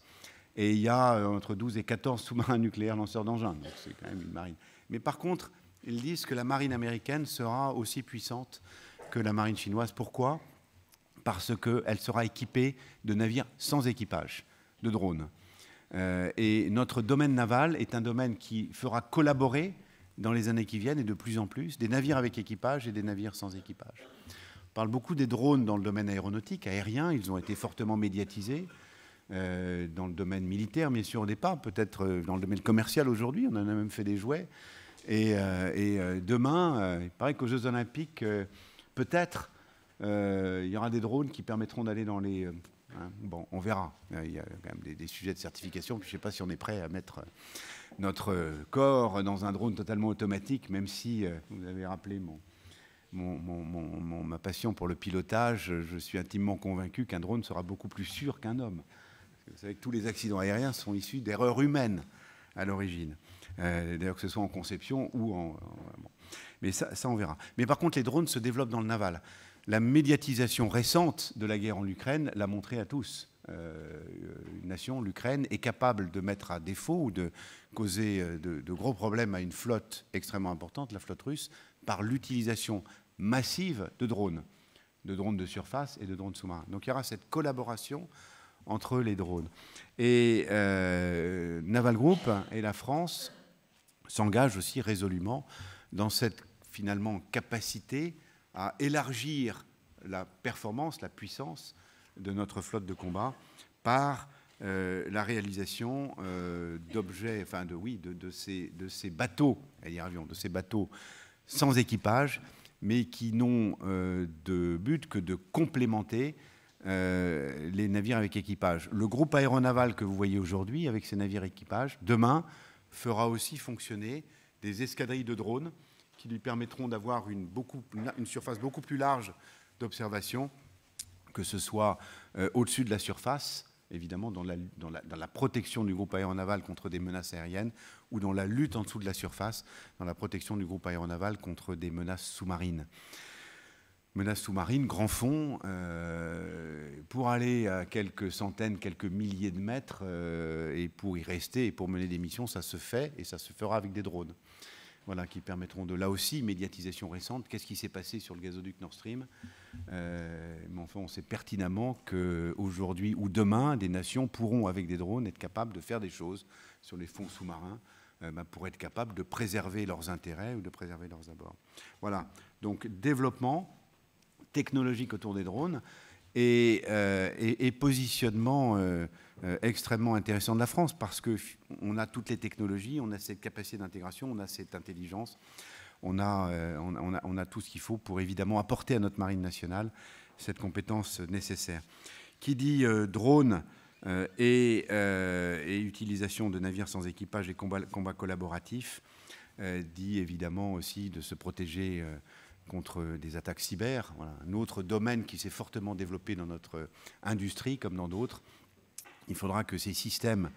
Et il y a entre 12 et 14 sous-marins nucléaires lanceurs d'engins. Donc, c'est quand même une marine. Mais par contre, ils disent que la marine américaine sera aussi puissante que la marine chinoise. Pourquoi ? Parce qu'elle sera équipée de navires sans équipage, de drones. Et notre domaine naval est un domaine qui fera collaborer dans les années qui viennent et de plus en plus des navires avec équipage et des navires sans équipage. On parle beaucoup des drones dans le domaine aéronautique, aérien. Ils ont été fortement médiatisés dans le domaine militaire, bien sûr, au départ, peut-être dans le domaine commercial aujourd'hui. On en a même fait des jouets. Et demain, il paraît qu'aux Jeux Olympiques, peut-être, il y aura des drones qui permettront d'aller dans les... bon, on verra. Il y a quand même des sujets de certification. Puis je ne sais pas si on est prêt à mettre notre corps dans un drone totalement automatique, même si, vous avez rappelé ma passion pour le pilotage, je suis intimement convaincu qu'un drone sera beaucoup plus sûr qu'un homme. Vous savez que tous les accidents aériens sont issus d'erreurs humaines à l'origine. D'ailleurs, que ce soit en conception ou en... Bon. Mais ça, on verra. Mais par contre, les drones se développent dans le naval. La médiatisation récente de la guerre en Ukraine l'a montré à tous. Une nation, l'Ukraine, est capable de mettre à défaut ou de causer de gros problèmes à une flotte extrêmement importante, la flotte russe, par l'utilisation massive de drones de surface et de drones sous-marins. Donc il y aura cette collaboration entre les drones. Et Naval Group et la France s'engagent aussi résolument dans cette, finalement, capacité à élargir la performance, la puissance de notre flotte de combat par la réalisation d'objets, enfin de ces bateaux, avions, de ces bateaux sans équipage, mais qui n'ont de but que de complémenter les navires avec équipage. Le groupe aéronaval que vous voyez aujourd'hui, avec ses navires équipage, demain fera aussi fonctionner des escadrilles de drones qui lui permettront d'avoir une surface beaucoup plus large d'observation, que ce soit au-dessus de la surface, évidemment dans la protection du groupe aéronaval contre des menaces aériennes, ou dans la lutte en dessous de la surface, dans la protection du groupe aéronaval contre des menaces sous-marines. Menaces sous-marines, grand fond, pour aller à quelques centaines, quelques milliers de mètres, et pour y rester et pour mener des missions, ça se fait, et ça se fera avec des drones. Voilà, qui permettront de, là aussi, médiatisation récente. Qu'est-ce qui s'est passé sur le gazoduc Nord Stream ? Mais enfin, on sait pertinemment qu'aujourd'hui ou demain, des nations pourront, avec des drones, être capables de faire des choses sur les fonds sous-marins pour être capables de préserver leurs intérêts ou de préserver leurs abords. Voilà, donc développement technologique autour des drones et positionnement extrêmement intéressant de la France, parce qu'on a toutes les technologies, on a cette capacité d'intégration, on a cette intelligence, on a tout ce qu'il faut pour évidemment apporter à notre marine nationale cette compétence nécessaire. Qui dit drone et utilisation de navires sans équipage et combat collaboratif, dit évidemment aussi de se protéger contre des attaques cyber. Voilà, un autre domaine qui s'est fortement développé dans notre industrie comme dans d'autres. Il faudra que ces systèmes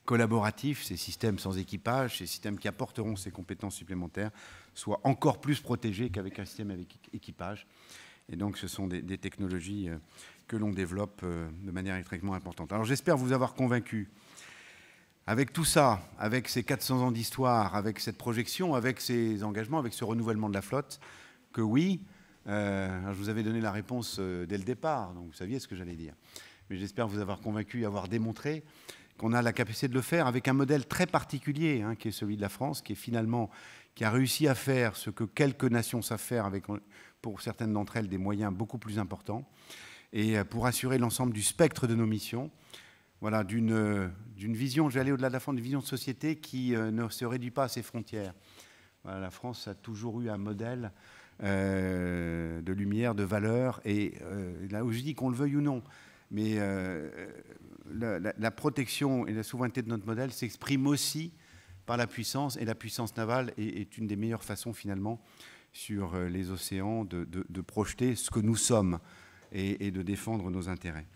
collaboratifs, ces systèmes sans équipage, ces systèmes qui apporteront ces compétences supplémentaires soient encore plus protégés qu'avec un système avec équipage. Et donc ce sont des technologies que l'on développe de manière extrêmement importante. Alors j'espère vous avoir convaincu. Avec tout ça, avec ces 400 ans d'histoire, avec cette projection, avec ces engagements, avec ce renouvellement de la flotte, que oui, je vous avais donné la réponse dès le départ, donc vous saviez ce que j'allais dire. Mais j'espère vous avoir convaincu et avoir démontré qu'on a la capacité de le faire avec un modèle très particulier, qui est celui de la France, qui a réussi à faire ce que quelques nations savent faire, avec, pour certaines d'entre elles, des moyens beaucoup plus importants, et pour assurer l'ensemble du spectre de nos missions, voilà, d'une vision, j'allais au-delà de la France, d'une vision de société qui ne se réduit pas à ses frontières. Voilà, la France a toujours eu un modèle de lumière, de valeur, et là où je dis qu'on le veuille ou non, mais la protection et la souveraineté de notre modèle s'expriment aussi par la puissance, et la puissance navale est une des meilleures façons finalement sur les océans de projeter ce que nous sommes et de défendre nos intérêts.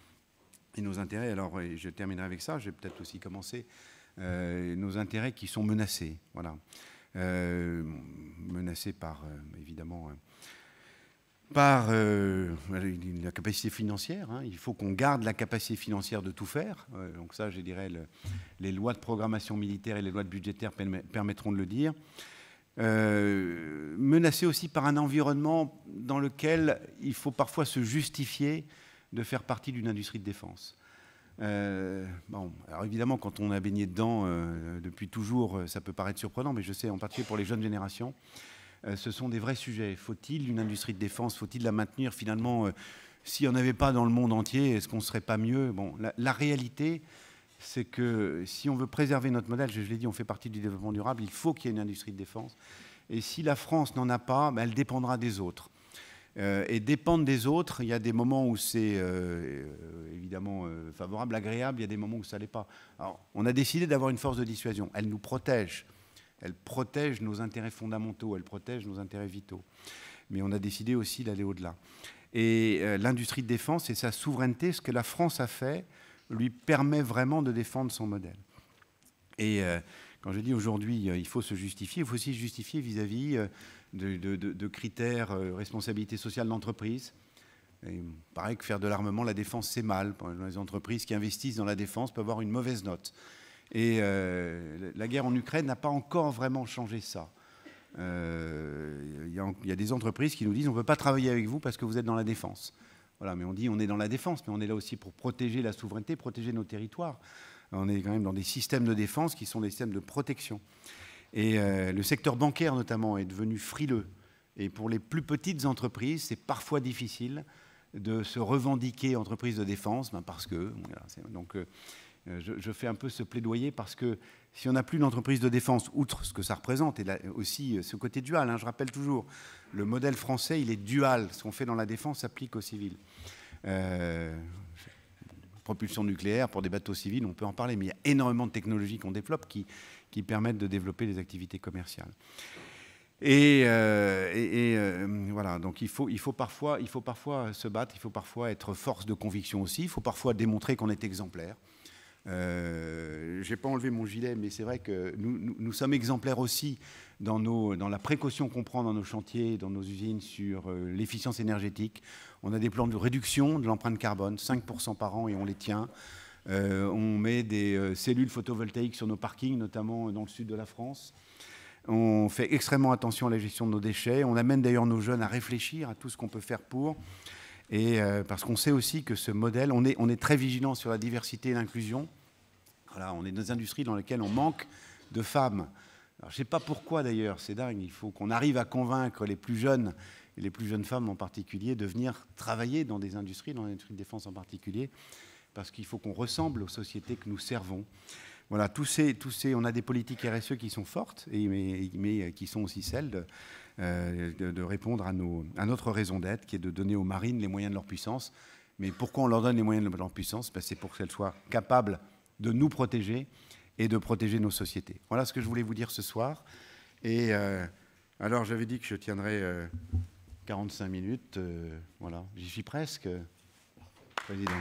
Et nos intérêts, alors je terminerai avec ça, je vais peut-être aussi commencer, nos intérêts qui sont menacés, voilà. Menacés par, évidemment, par la capacité financière. Hein. Il faut qu'on garde la capacité financière de tout faire. Donc ça, je dirais, les lois de programmation militaire et les lois budgétaires permettront de le dire. Menacé aussi par un environnement dans lequel il faut parfois se justifier de faire partie d'une industrie de défense. Bon, alors évidemment, quand on a baigné dedans depuis toujours, ça peut paraître surprenant, mais je sais, en particulier pour les jeunes générations, ce sont des vrais sujets. Faut-il une industrie de défense? Faut-il la maintenir? Finalement, s'il n'y en avait pas dans le monde entier, est-ce qu'on ne serait pas mieux? Bon, la réalité, c'est que si on veut préserver notre modèle, je l'ai dit, on fait partie du développement durable, il faut qu'il y ait une industrie de défense. Et si la France n'en a pas, ben, elle dépendra des autres. Et dépendre des autres, il y a des moments où c'est évidemment favorable, agréable, il y a des moments où ça ne l'est pas. Alors, on a décidé d'avoir une force de dissuasion. Elle nous protège. Elle protège nos intérêts fondamentaux, elle protège nos intérêts vitaux. Mais on a décidé aussi d'aller au-delà. Et l'industrie de défense et sa souveraineté, ce que la France a fait, lui permet vraiment de défendre son modèle. Et quand je dis aujourd'hui, il faut se justifier, il faut aussi se justifier vis-à-vis de critères, responsabilité sociale d'entreprise. Il paraît que faire de l'armement, la défense, c'est mal. Les entreprises qui investissent dans la défense peuvent avoir une mauvaise note. Et la guerre en Ukraine n'a pas encore vraiment changé ça. Il y a des entreprises qui nous disent on ne veut pas travailler avec vous parce que vous êtes dans la défense. Voilà, mais on dit on est dans la défense, mais on est là aussi pour protéger la souveraineté, protéger nos territoires. On est quand même dans des systèmes de défense qui sont des systèmes de protection. Et le secteur bancaire notamment est devenu frileux. Et pour les plus petites entreprises, c'est parfois difficile de se revendiquer entreprise de défense, ben parce que... Voilà, donc je fais un peu ce plaidoyer parce que si on n'a plus d'entreprise de défense, outre ce que ça représente, et là aussi ce côté dual, hein, je rappelle toujours, le modèle français, il est dual. Ce qu'on fait dans la défense s'applique aux civils. Propulsion nucléaire pour des bateaux civils, on peut en parler, mais il y a énormément de technologies qu'on développe qui permettent de développer des activités commerciales. Et voilà, donc il faut parfois se battre, il faut parfois être force de conviction aussi, il faut parfois démontrer qu'on est exemplaire. Je n'ai pas enlevé mon gilet, mais c'est vrai que nous sommes exemplaires aussi dans la précaution qu'on prend dans nos chantiers, dans nos usines sur l'efficience énergétique. On a des plans de réduction de l'empreinte carbone, 5% par an, et on les tient. On met des cellules photovoltaïques sur nos parkings, notamment dans le sud de la France. On fait extrêmement attention à la gestion de nos déchets. On amène d'ailleurs nos jeunes à réfléchir à tout ce qu'on peut faire pour. Et parce qu'on sait aussi que ce modèle, on est très vigilant sur la diversité et l'inclusion. Voilà, on est dans des industries dans lesquelles on manque de femmes. Alors, je ne sais pas pourquoi d'ailleurs, c'est dingue. Il faut qu'on arrive à convaincre les plus jeunes, et les plus jeunes femmes en particulier, de venir travailler dans des industries, dans l'industrie de défense en particulier, parce qu'il faut qu'on ressemble aux sociétés que nous servons. Voilà, on a des politiques RSE qui sont fortes, mais qui sont aussi celles de répondre à notre raison d'être, qui est de donner aux marines les moyens de leur puissance. Mais pourquoi on leur donne les moyens de leur puissance? C'est pour qu'elles soient capables de nous protéger et de protéger nos sociétés. Voilà ce que je voulais vous dire ce soir. Et alors, j'avais dit que je tiendrais 45 minutes. Voilà, j'y suis presque, Président.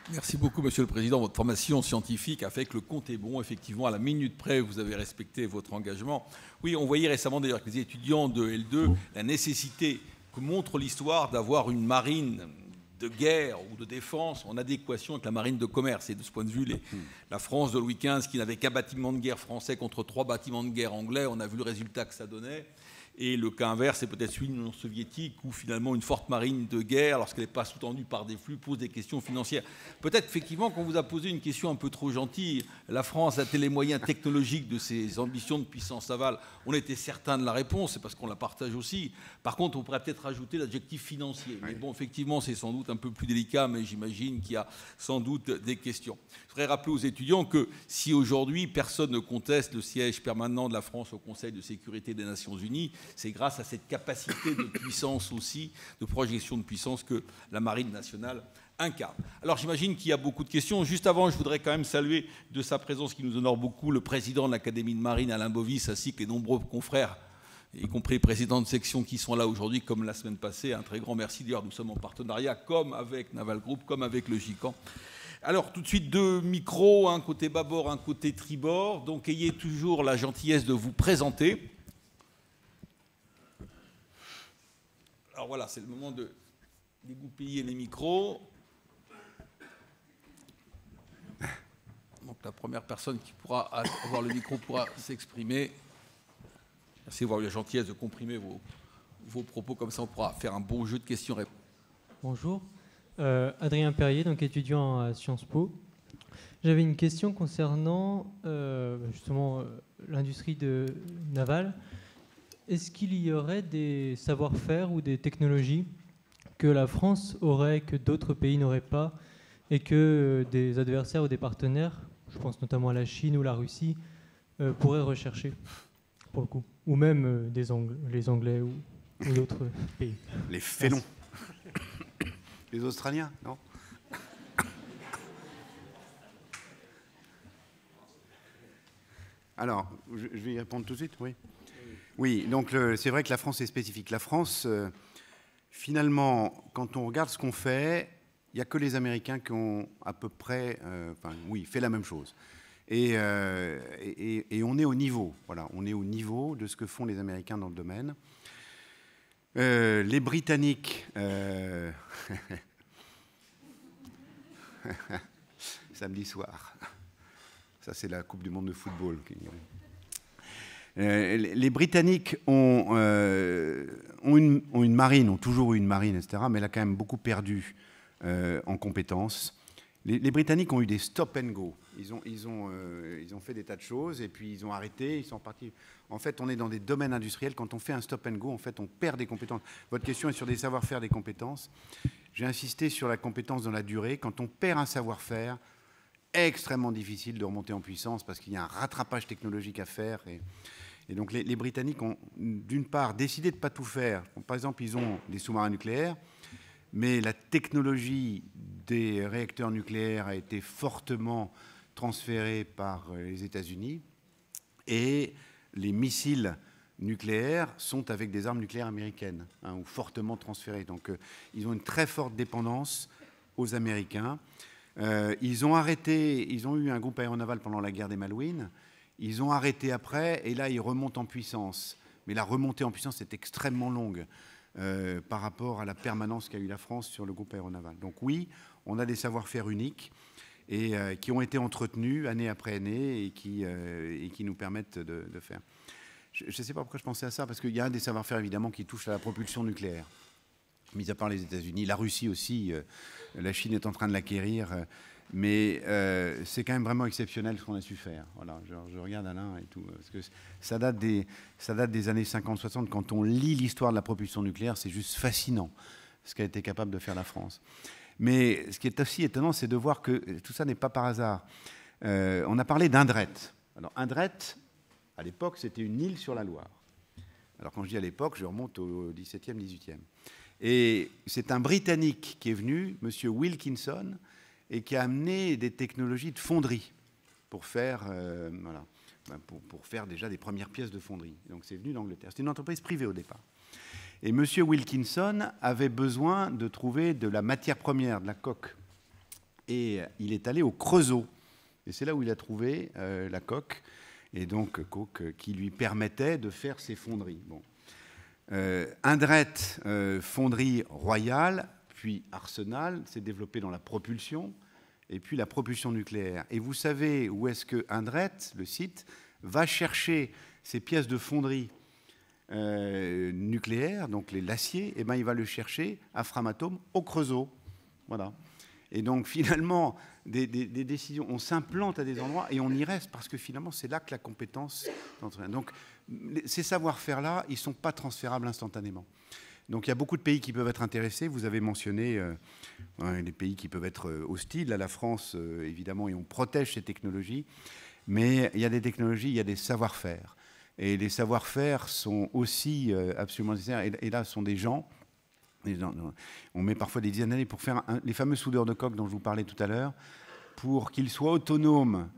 Merci beaucoup, Monsieur le Président. Votre formation scientifique a fait que le compte est bon. Effectivement, à la minute près, vous avez respecté votre engagement. Oui, on voyait récemment d'ailleurs que les étudiants de L2, la nécessité que montre l'histoire d'avoir une marine de guerre ou de défense en adéquation avec la marine de commerce. Et de ce point de vue, la France de Louis XV, qui n'avait qu'un bâtiment de guerre français contre 3 bâtiments de guerre anglais, on a vu le résultat que ça donnait. Et le cas inverse, c'est peut-être celui de l'Union soviétique, où finalement une forte marine de guerre, lorsqu'elle n'est pas sous-tendue par des flux, pose des questions financières. Peut-être effectivement qu'on vous a posé une question un peu trop gentille. La France a-t-elle les moyens technologiques de ses ambitions de puissance navale? On était certain de la réponse, c'est parce qu'on la partage aussi. Par contre, on pourrait peut-être rajouter l'adjectif financier. Mais bon, effectivement, c'est sans doute un peu plus délicat, mais j'imagine qu'il y a sans doute des questions. Je voudrais rappeler aux étudiants que si aujourd'hui personne ne conteste le siège permanent de la France au Conseil de sécurité des Nations Unies, c'est grâce à cette capacité de puissance aussi, de projection de puissance que la Marine nationale incarne. Alors j'imagine qu'il y a beaucoup de questions. Juste avant, je voudrais quand même saluer de sa présence qui nous honore beaucoup le président de l'Académie de Marine, Alain Bovis, ainsi que les nombreux confrères, y compris les présidents de section qui sont là aujourd'hui, comme la semaine passée. Un très grand merci. D'ailleurs, nous sommes en partenariat, comme avec Naval Group, comme avec le GICAN. Alors, tout de suite, 2 micros, un côté bâbord, un côté tribord. Donc, ayez toujours la gentillesse de vous présenter. Alors voilà, c'est le moment de dégoupiller les micros. Donc, la première personne qui pourra avoir le micro pourra s'exprimer. Merci d'avoir eu la gentillesse de comprimer vos propos, comme ça on pourra faire un bon jeu de questions-réponses. Bonjour, Adrien Perrier, donc étudiant à Sciences Po. J'avais une question concernant justement l'industrie navale. Est-ce qu'il y aurait des savoir-faire ou des technologies que la France aurait, que d'autres pays n'auraient pas, et que des adversaires ou des partenaires, je pense notamment à la Chine ou la Russie, pourraient rechercher, pour le coup, ou même les Anglais ou d'autres pays. Les félons. Les Australiens, non? Alors, je vais y répondre tout de suite, oui. Oui, donc c'est vrai que la France est spécifique. La France, finalement, quand on regarde ce qu'on fait, il n'y a que les Américains qui ont à peu près, fait la même chose. Et on est au niveau, voilà, on est au niveau de ce que font les Américains dans le domaine. Les Britanniques, samedi soir, ça c'est la Coupe du Monde de football. Les Britanniques ont une marine, ont toujours eu une marine, etc., mais elle a quand même beaucoup perdu en compétences. Les Britanniques ont eu des stop and go. Ils ont fait des tas de choses et puis ils ont arrêté, ils sont partis. En fait, on est dans des domaines industriels. Quand on fait un stop and go, en fait, on perd des compétences. Votre question est sur des savoir-faire, des compétences. J'ai insisté sur la compétence dans la durée. Quand on perd un savoir-faire, extrêmement difficile de remonter en puissance parce qu'il y a un rattrapage technologique à faire. Et donc les Britanniques ont, d'une part, décidé de ne pas tout faire. Par exemple, ils ont des sous-marins nucléaires, mais la technologie des réacteurs nucléaires a été fortement transférée par les États-Unis et les missiles nucléaires sont avec des armes nucléaires américaines, ou fortement transférés. Donc ils ont une très forte dépendance aux Américains. Ils ont eu un groupe aéronaval pendant la guerre des Malouines. Ils ont arrêté après et là ils remontent en puissance. Mais la remontée en puissance est extrêmement longue par rapport à la permanence qu'a eu la France sur le groupe aéronaval. Donc oui, on a des savoir-faire uniques et qui ont été entretenus année après année et qui nous permettent de faire. Je ne sais pas pourquoi je pensais à ça, parce qu'il y a un des savoir-faire évidemment qui touche à la propulsion nucléaire. Mis à part les États-Unis, la Russie aussi, la Chine est en train de l'acquérir, mais c'est quand même vraiment exceptionnel ce qu'on a su faire. Voilà, je regarde Alain et tout, parce que ça date des années 50-60. Quand on lit l'histoire de la propulsion nucléaire, c'est juste fascinant ce qu'a été capable de faire la France. Mais ce qui est aussi étonnant, c'est de voir que tout ça n'est pas par hasard. On a parlé d'Indrette. Alors Indrette, à l'époque, c'était une île sur la Loire. Alors quand je dis à l'époque, je remonte au XVIIe, XVIIIe. Et c'est un Britannique qui est venu, M. Wilkinson, et qui a amené des technologies de fonderie pour faire, pour faire déjà des premières pièces de fonderie. Donc c'est venu d'Angleterre. C'était une entreprise privée au départ. Et M. Wilkinson avait besoin de trouver de la matière première, de la coque. Et il est allé au Creusot. Et c'est là où il a trouvé la coque, et donc coque qui lui permettait de faire ses fonderies. Bon. Indrette, fonderie royale, puis Arsenal, s'est développé dans la propulsion, et puis la propulsion nucléaire. Et vous savez où est-ce que Indrette, le site, va chercher ces pièces de fonderie nucléaire, donc l'acier, et ben il va le chercher à Framatome au Creusot. Voilà. Et donc finalement, des décisions, on s'implante à des endroits et on y reste parce que finalement c'est là que la compétence. Donc ces savoir-faire-là, ils ne sont pas transférables instantanément. Donc il y a beaucoup de pays qui peuvent être intéressés. Vous avez mentionné les pays qui peuvent être hostiles à la France, évidemment, et on protège ces technologies. Mais il y a des technologies, il y a des savoir-faire Et les savoir-faire sont aussi absolument nécessaires. Et là, ce sont des gens. On met parfois des dizaines d'années pour faire les fameux soudeurs de coque dont je vous parlais tout à l'heure, pour qu'ils soient autonomes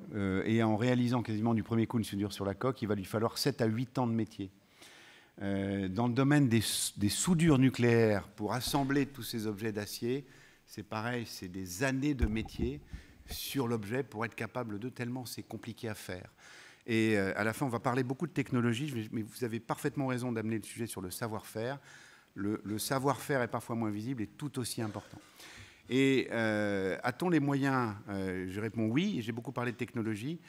et en réalisant quasiment du premier coup une soudure sur la coque, il va lui falloir 7 à 8 ans de métier. Dans le domaine des soudures nucléaires, pour assembler tous ces objets d'acier, c'est pareil, c'est des années de métier sur l'objet pour être capable de, tellement c'est compliqué à faire. Et à la fin, on va parler beaucoup de technologie, mais vous avez parfaitement raison d'amener le sujet sur le savoir-faire. Le savoir-faire est parfois moins visible et tout aussi important. Et a-t-on les moyens? Je réponds oui, et j'ai beaucoup parlé de technologie,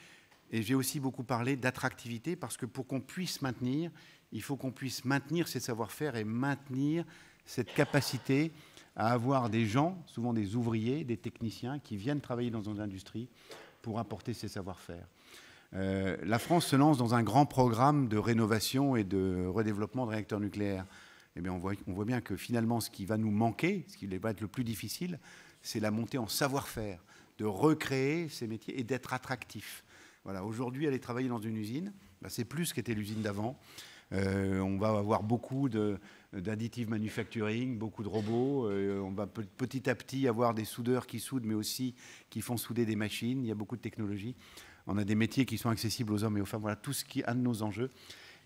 et j'ai aussi beaucoup parlé d'attractivité, parce que pour qu'on puisse maintenir, il faut qu'on puisse maintenir ces savoir-faire et maintenir cette capacité à avoir des gens, souvent des ouvriers, des techniciens, qui viennent travailler dans nos industries pour apporter ces savoir-faire. La France se lance dans un grand programme de rénovation et de redéveloppement de réacteurs nucléaires. Eh bien, on voit bien que finalement, ce qui va nous manquer, ce qui va être le plus difficile, c'est la montée en savoir-faire, de recréer ces métiers et d'être attractif. Voilà, aujourd'hui, aller travailler dans une usine, c'est plus ce qu'était l'usine d'avant. On va avoir beaucoup d'additive manufacturing, beaucoup de robots. On va petit à petit avoir des soudeurs qui soudent, mais aussi qui font souder des machines. Il y a beaucoup de technologies. On a des métiers qui sont accessibles aux hommes et aux femmes. Voilà tout ce qui est un de nos enjeux.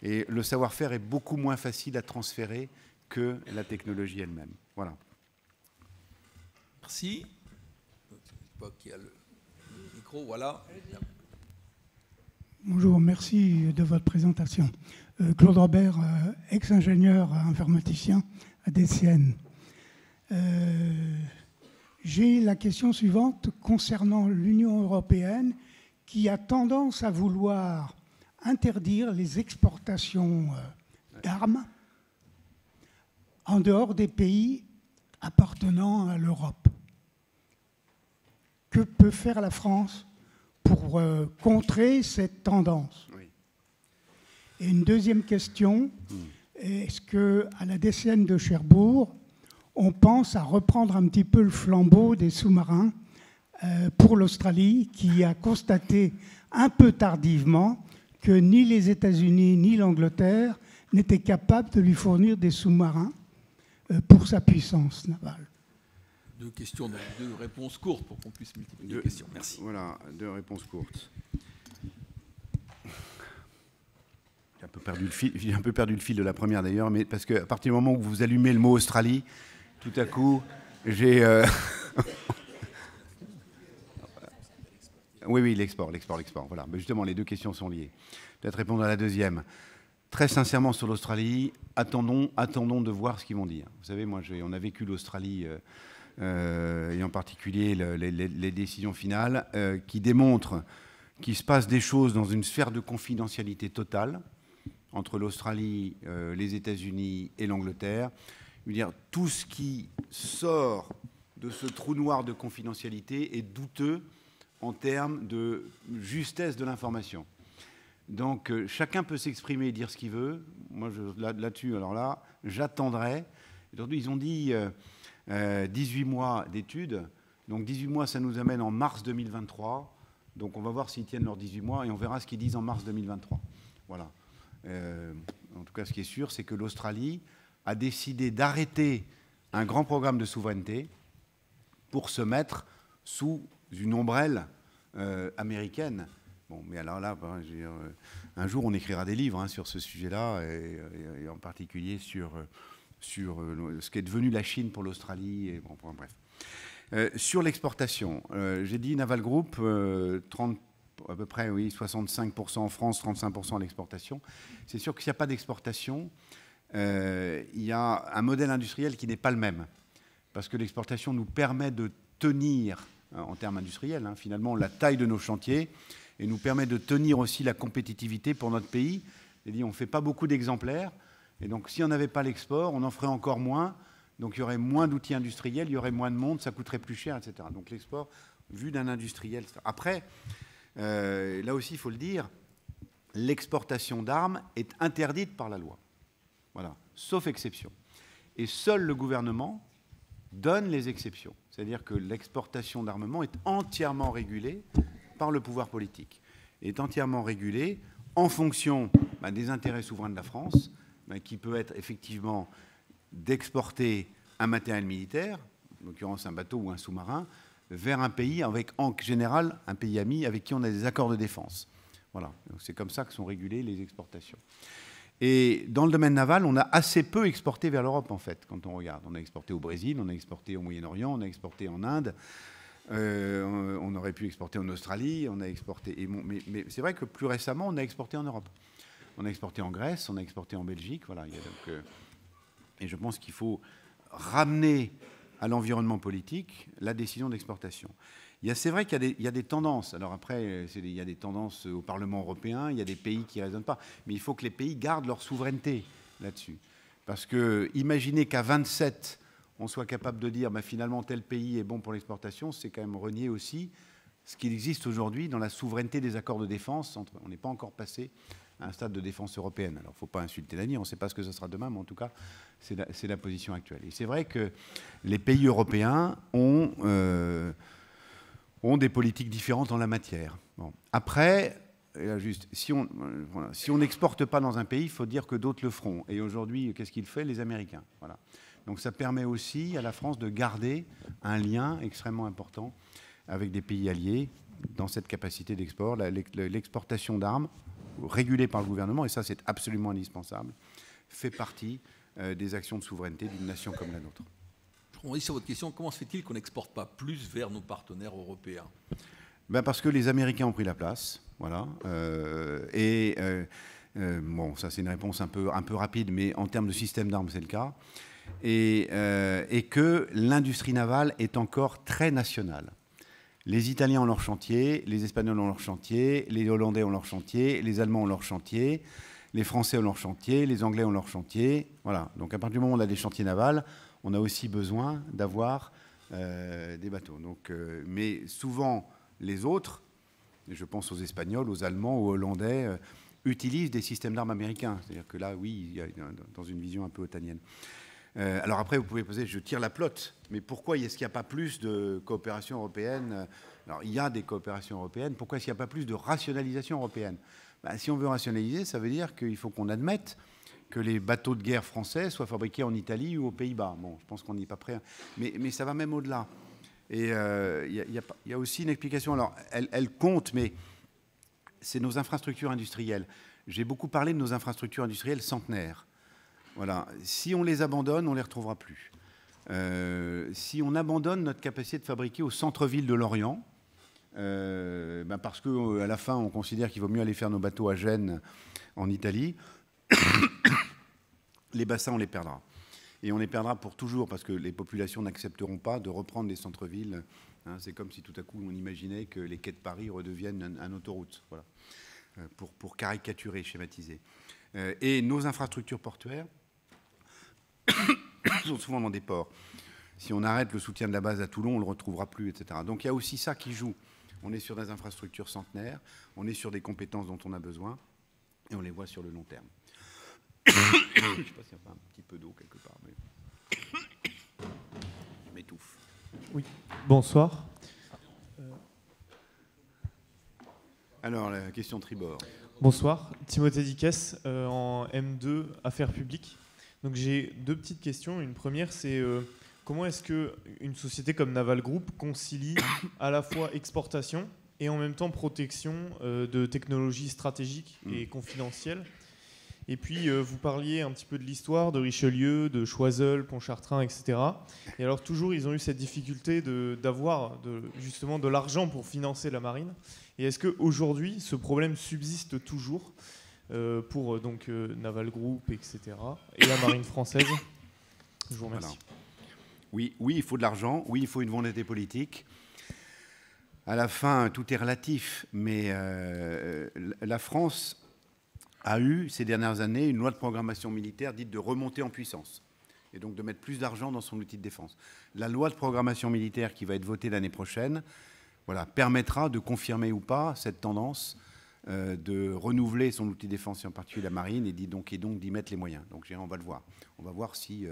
Et le savoir-faire est beaucoup moins facile à transférer que la technologie elle-même. Voilà. Merci. Je ne sais pas qui a le micro. Voilà. Bonjour, merci de votre présentation. Claude Robert, ex-ingénieur informaticien à DCN. J'ai la question suivante concernant l'Union européenne qui a tendance à vouloir interdire les exportations d'armes en dehors des pays appartenant à l'Europe. Que peut faire la France pour contrer cette tendance? Oui. Et une deuxième question, est-ce qu'à la DCN de Cherbourg, on pense à reprendre un petit peu le flambeau des sous-marins pour l'Australie, qui a constaté un peu tardivement que ni les États-Unis ni l'Angleterre n'étaient capables de lui fournir des sous-marins pour sa puissance navale? Deux questions, donc deux réponses courtes pour qu'on puisse multiplier les questions. Merci. Voilà, deux réponses courtes. J'ai un peu perdu le fil de la première d'ailleurs, mais parce qu'à partir du moment où vous allumez le mot Australie, tout à coup, j'ai... Oui, l'export, voilà. Mais justement, les deux questions sont liées. Peut-être répondre à la deuxième. Très sincèrement, sur l'Australie, attendons de voir ce qu'ils vont dire. Vous savez, on a vécu l'Australie, et en particulier les décisions finales, qui démontrent qu'il se passe des choses dans une sphère de confidentialité totale entre l'Australie, les États-Unis et l'Angleterre. Je veux dire, tout ce qui sort de ce trou noir de confidentialité est douteux en termes de justesse de l'information. Donc, chacun peut s'exprimer et dire ce qu'il veut. Moi, là-dessus, alors là, j'attendrai. Aujourd'hui, ils ont dit 18 mois d'études. Donc, 18 mois, ça nous amène en mars 2023. Donc, on va voir s'ils tiennent leurs 18 mois et on verra ce qu'ils disent en mars 2023. Voilà. En tout cas, ce qui est sûr, c'est que l'Australie a décidé d'arrêter un grand programme de souveraineté pour se mettre sous une ombrelle américaine. Bon, mais alors là, un jour, on écrira des livres sur ce sujet-là, et en particulier sur ce qu'est devenu la Chine pour l'Australie. Et bon, bref. Sur l'exportation, j'ai dit Naval Group, 30, à peu près, oui, 65% en France, 35% à l'exportation. C'est sûr que s'il n'y a pas d'exportation, il y a un modèle industriel qui n'est pas le même. Parce que l'exportation nous permet de tenir, en termes industriels, finalement, la taille de nos chantiers, et nous permet de tenir aussi la compétitivité pour notre pays. C'est-à-dire, on ne fait pas beaucoup d'exemplaires, et donc si on n'avait pas l'export, on en ferait encore moins, donc il y aurait moins d'outils industriels, il y aurait moins de monde, ça coûterait plus cher, etc. Donc l'export, vu d'un industriel... Après, là aussi, il faut le dire, l'exportation d'armes est interdite par la loi. Voilà, sauf exception. Et seul le gouvernement donne les exceptions. C'est-à-dire que l'exportation d'armement est entièrement régulée par le pouvoir politique. Est entièrement régulée en fonction des intérêts souverains de la France, qui peut être effectivement d'exporter un matériel militaire, en l'occurrence un bateau ou un sous-marin, vers un pays avec, en général, un pays ami avec qui on a des accords de défense. Voilà. C'est comme ça que sont régulées les exportations. Et dans le domaine naval, on a assez peu exporté vers l'Europe, en fait, quand on regarde. On a exporté au Brésil, on a exporté au Moyen-Orient, on a exporté en Inde, on aurait pu exporter en Australie, on a exporté... Mais c'est vrai que plus récemment, on a exporté en Europe. On a exporté en Grèce, on a exporté en Belgique. Voilà. Et je pense qu'il faut ramener à l'environnement politique la décision d'exportation. C'est vrai qu'il y a des tendances. Alors après, il y a des tendances au Parlement européen, il y a des pays qui ne raisonnent pas. Mais il faut que les pays gardent leur souveraineté là-dessus. Parce que imaginez qu'à 27, on soit capable de dire finalement tel pays est bon pour l'exportation, c'est quand même renier aussi ce qu'il existe aujourd'hui dans la souveraineté des accords de défense. On n'est pas encore passé à un stade de défense européenne. Alors il ne faut pas insulter l'avenir, on ne sait pas ce que ce sera demain, mais en tout cas, c'est la position actuelle. Et c'est vrai que les pays européens ont des politiques différentes en la matière. Bon. Après, juste, si on n'exporte pas dans un pays, il faut dire que d'autres le feront. Et aujourd'hui, qu'est-ce qu'il fait? Les Américains. Voilà. Donc ça permet aussi à la France de garder un lien extrêmement important avec des pays alliés dans cette capacité d'export. L'exportation d'armes, régulée par le gouvernement, et ça c'est absolument indispensable, fait partie des actions de souveraineté d'une nation comme la nôtre. Je rebondis sur votre question, comment se fait-il qu'on n'exporte pas plus vers nos partenaires européens? Parce que les Américains ont pris la place, voilà. Bon, ça c'est une réponse un peu rapide, mais en termes de système d'armes, c'est le cas. Et que l'industrie navale est encore très nationale. Les Italiens ont leur chantier, les Espagnols ont leur chantier, les Hollandais ont leur chantier, les Allemands ont leur chantier, les Français ont leur chantier, les Anglais ont leur chantier. Voilà. Donc à partir du moment où on a des chantiers navals, on a aussi besoin d'avoir des bateaux. Donc, mais souvent, les autres, je pense aux Espagnols, aux Allemands, aux Hollandais, utilisent des systèmes d'armes américains. C'est-à-dire que là, oui, il y a dans une vision un peu otanienne. Alors après, vous pouvez poser, je tire la plotte, mais pourquoi est-ce qu'il n'y a pas plus de coopération européenne? Alors, il y a des coopérations européennes. Pourquoi est-ce qu'il n'y a pas plus de rationalisation européenne? Si on veut rationaliser, ça veut dire qu'il faut qu'on admette que les bateaux de guerre français soient fabriqués en Italie ou aux Pays-Bas. Bon, je pense qu'on n'y est pas prêt. Mais ça va même au-delà. Et il y a aussi une explication. Alors, elle compte, mais c'est nos infrastructures industrielles. J'ai beaucoup parlé de nos infrastructures industrielles centenaires. Voilà. Si on les abandonne, on ne les retrouvera plus. Si on abandonne notre capacité de fabriquer au centre-ville de Lorient, parce qu'à la fin, on considère qu'il vaut mieux aller faire nos bateaux à Gênes, en Italie, les bassins, on les perdra. Et on les perdra pour toujours, parce que les populations n'accepteront pas de reprendre des centres-villes. C'est comme si tout à coup, on imaginait que les quais de Paris redeviennent une autoroute. Voilà. Pour caricaturer, schématiser. Et nos infrastructures portuaires sont souvent dans des ports. Si on arrête le soutien de la base à Toulon, on ne le retrouvera plus, etc. Donc il y a aussi ça qui joue. On est sur des infrastructures centenaires, on est sur des compétences dont on a besoin, et on les voit sur le long terme. Je ne sais pas s'il n'y a pas un petit peu d'eau quelque part, mais je m'étouffe. Oui, bonsoir. Alors, la question tribord. Bonsoir, Timothée Dickès, en M2 Affaires publiques. Donc j'ai deux petites questions. Une première, c'est comment est-ce qu'une société comme Naval Group concilie à la fois exportation et en même temps protection de technologies stratégiques et confidentielles? Et puis vous parliez un petit peu de l'histoire de Richelieu, de Choiseul, Pontchartrain, etc. Et alors toujours, ils ont eu cette difficulté d'avoir justement de l'argent pour financer la marine. Et est-ce qu'aujourd'hui, ce problème subsiste toujours pour donc Naval Group, etc. et la marine française? Je vous remercie. Oui, il faut de l'argent. Oui, il faut une volonté politique. À la fin, tout est relatif. Mais la France a eu, ces dernières années, une loi de programmation militaire dite de remonter en puissance. Et donc de mettre plus d'argent dans son outil de défense. La loi de programmation militaire qui va être votée l'année prochaine, voilà, permettra de confirmer ou pas cette tendance de renouveler son outil de défense, et en particulier la marine, et donc d'y mettre les moyens. Donc on va le voir. On va voir si,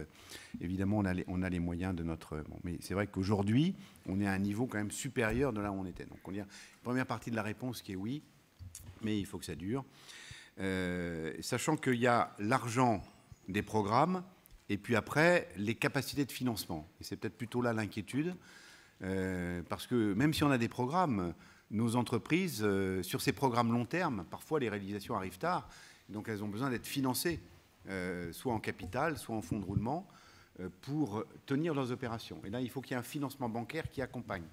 évidemment, on a les moyens de notre... Bon, mais c'est vrai qu'aujourd'hui, on est à un niveau quand même supérieur de là où on était. Donc on y a une première partie de la réponse qui est oui, mais il faut que ça dure. sachant qu'il y a l'argent des programmes et puis après les capacités de financement. Et c'est peut-être plutôt là l'inquiétude, parce que même si on a des programmes, nos entreprises, sur ces programmes long terme, parfois les réalisations arrivent tard, donc elles ont besoin d'être financées, soit en capital, soit en fonds de roulement, pour tenir leurs opérations. Et là, il faut qu'il y ait un financement bancaire qui accompagne.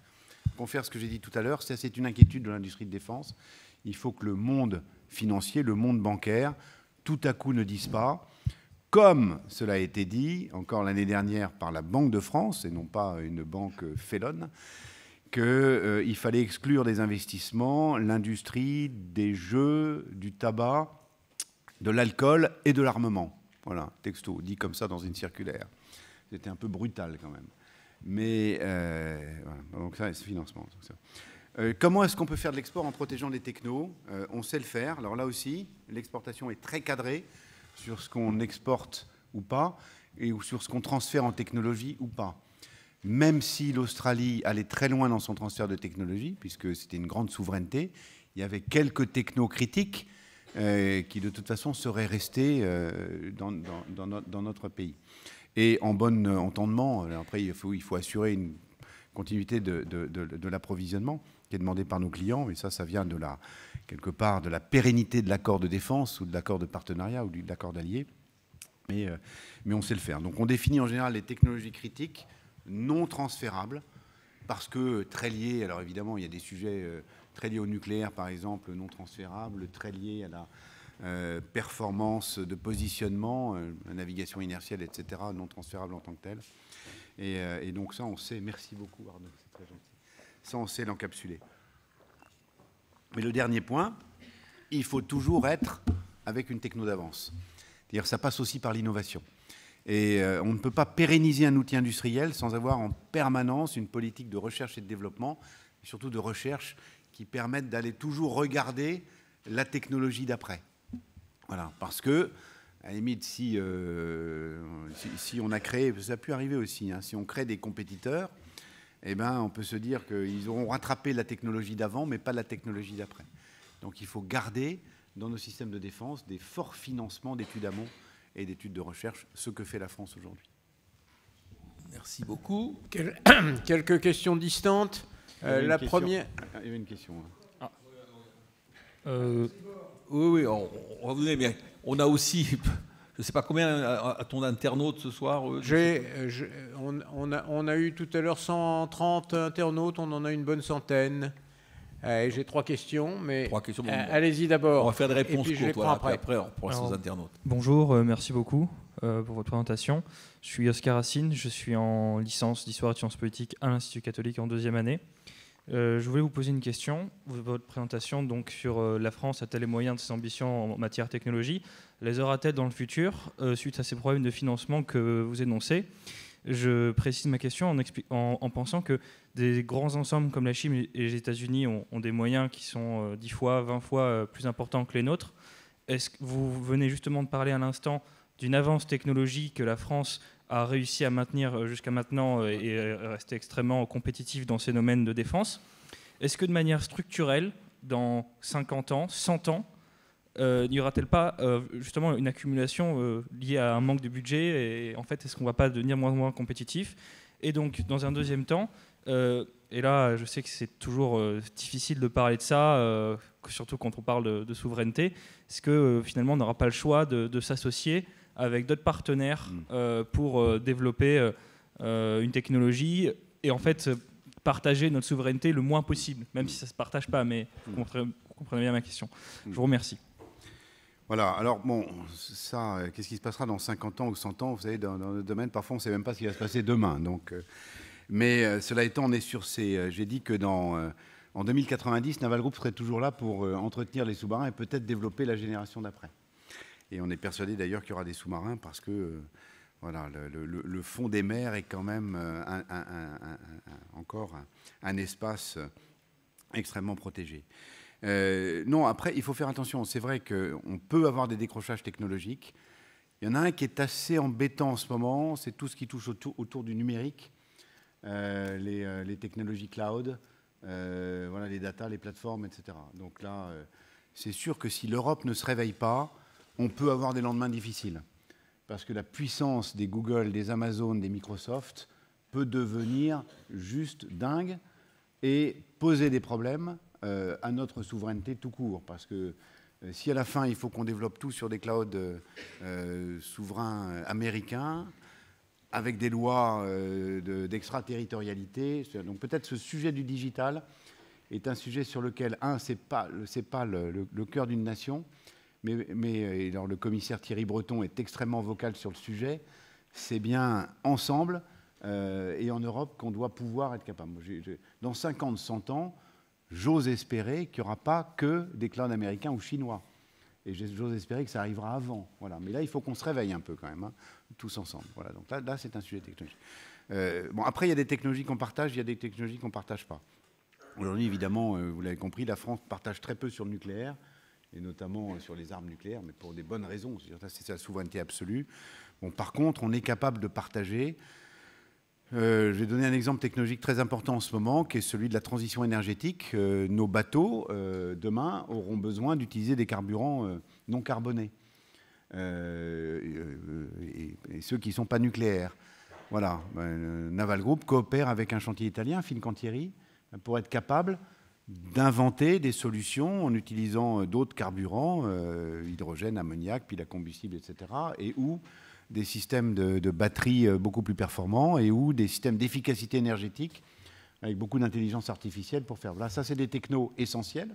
Pour faire ce que j'ai dit tout à l'heure, ça c'est une inquiétude de l'industrie de défense. Il faut que le monde financier, le monde bancaire, tout à coup ne dise pas, comme cela a été dit encore l'année dernière par la Banque de France, et non pas une banque félonne, qu'il fallait exclure des investissements l'industrie des jeux, du tabac, de l'alcool et de l'armement. Voilà, texto, dit comme ça dans une circulaire. C'était un peu brutal quand même. Mais voilà, donc ça, c'est financement. Comment est-ce qu'on peut faire de l'export en protégeant les technos? On sait le faire. Alors là aussi, l'exportation est très cadrée sur ce qu'on exporte ou pas, et sur ce qu'on transfère en technologie ou pas. Même si l'Australie allait très loin dans son transfert de technologie, puisque c'était une grande souveraineté, il y avait quelques technos critiques qui, de toute façon, seraient restés dans notre pays. Et en bon entendement, après, il faut assurer une continuité de l'approvisionnement qui est demandé par nos clients, et ça vient quelque part de la pérennité de l'accord de défense ou de l'accord de partenariat ou de l'accord d'alliés. Mais on sait le faire. Donc on définit en général les technologies critiques non transférables, parce que très liées, alors évidemment il y a des sujets très liés au nucléaire par exemple, non transférables, très liés à la performance de positionnement, la navigation inertielle, etc., non transférables en tant que telles. Et donc ça on sait, merci beaucoup Arnaud, c'est très gentil. Ça, on sait l'encapsuler. Mais le dernier point, il faut toujours être avec une techno d'avance. C'est-à-dire ça passe aussi par l'innovation. Et on ne peut pas pérenniser un outil industriel sans avoir en permanence une politique de recherche et de développement, et surtout de recherche qui permette d'aller toujours regarder la technologie d'après. Voilà, parce que, à la limite, si on a créé, ça a pu arriver aussi, hein, si on crée des compétiteurs, eh ben, on peut se dire qu'ils auront rattrapé la technologie d'avant, mais pas la technologie d'après. Donc il faut garder dans nos systèmes de défense des forts financements d'études amont et d'études de recherche, ce que fait la France aujourd'hui. Merci beaucoup. Quelques questions distantes. La première... Il y avait une question. Hein. Oui, on va vous donner, mais on a aussi... Je ne sais pas combien a-t-on d'internautes ce soir. On a eu tout à l'heure 130 internautes, on en a une bonne centaine. J'ai 3 questions, mais 3 questions, allez-y d'abord. On va faire des réponses courtes, voilà, après on pourra aux internautes. Bonjour, merci beaucoup pour votre présentation. Je suis Oscar Racine, je suis en licence d'histoire et de sciences politiques à l'Institut catholique en 2e année. Je voulais vous poser une question. Votre présentation donc, sur la France a-t-elle les moyens de ses ambitions en matière de technologie? Les aura-t-elle dans le futur suite à ces problèmes de financement que vous énoncez? Je précise ma question en pensant que des grands ensembles comme la Chine et les États-Unis ont des moyens qui sont 10 fois, 20 fois plus importants que les nôtres. Est-ce que vous venez justement de parler à l'instant d'une avance technologique que la France a réussi à maintenir jusqu'à maintenant et rester extrêmement compétitif dans ces domaines de défense? Est-ce que de manière structurelle, dans 50 ans, 100 ans, n'y aura-t-il pas justement une accumulation liée à un manque de budget et en fait, est-ce qu'on ne va pas devenir moins compétitif? Et donc, dans un deuxième temps, et là, je sais que c'est toujours difficile de parler de ça, surtout quand on parle de souveraineté, est-ce que finalement, on n'aura pas le choix de s'associer avec d'autres partenaires pour développer une technologie et en fait partager notre souveraineté le moins possible, même si ça ne se partage pas, mais vous comprenez bien ma question. Je vous remercie. Voilà, alors bon, ça, qu'est-ce qui se passera dans 50 ans ou 100 ans? Vous savez, dans notre domaine, parfois on ne sait même pas ce qui va se passer demain. Donc, mais cela étant, on est sur ces... J'ai dit que en 2090, Naval Group serait toujours là pour entretenir les sous-marins et peut-être développer la génération d'après. Et on est persuadé d'ailleurs qu'il y aura des sous-marins parce que voilà, le fond des mers est quand même encore un espace extrêmement protégé. Non, après, il faut faire attention. C'est vrai qu'on peut avoir des décrochages technologiques. Il y en a un qui est assez embêtant en ce moment, c'est tout ce qui touche autour du numérique, les technologies cloud, voilà, les data, les plateformes, etc. Donc là, c'est sûr que si l'Europe ne se réveille pas, on peut avoir des lendemains difficiles. Parce que la puissance des Google, des Amazon, des Microsoft peut devenir juste dingue et poser des problèmes à notre souveraineté tout court. Parce que si à la fin, il faut qu'on développe tout sur des clouds souverains américains, avec des lois d'extraterritorialité, donc peut-être ce sujet du digital est un sujet sur lequel, c'est pas le cœur d'une nation, mais alors le commissaire Thierry Breton est extrêmement vocal sur le sujet. C'est bien ensemble et en Europe qu'on doit pouvoir être capable. Dans 50, 100 ans, j'ose espérer qu'il n'y aura pas que des clouds américains ou chinois. Et j'ose espérer que ça arrivera avant. Voilà. Mais là, il faut qu'on se réveille un peu quand même, hein, tous ensemble. Voilà. Donc là c'est un sujet technologique. Bon, après, il y a des technologies qu'on partage, il y a des technologies qu'on ne partage pas. Aujourd'hui, évidemment, vous l'avez compris, la France partage très peu sur le nucléaire, et notamment sur les armes nucléaires, mais pour des bonnes raisons. C'est sa souveraineté absolue. Bon, par contre, on est capable de partager. Je vais donner un exemple technologique très important en ce moment, qui est celui de la transition énergétique. Nos bateaux, demain, auront besoin d'utiliser des carburants non carbonés, et ceux qui ne sont pas nucléaires. Voilà. Naval Group coopère avec un chantier italien, Fincantieri, pour être capable d'inventer des solutions en utilisant d'autres carburants, hydrogène, ammoniac, piles à combustible, etc., et où des systèmes de batteries beaucoup plus performants et ou des systèmes d'efficacité énergétique avec beaucoup d'intelligence artificielle pour faire. Là, ça, c'est des technos essentiels,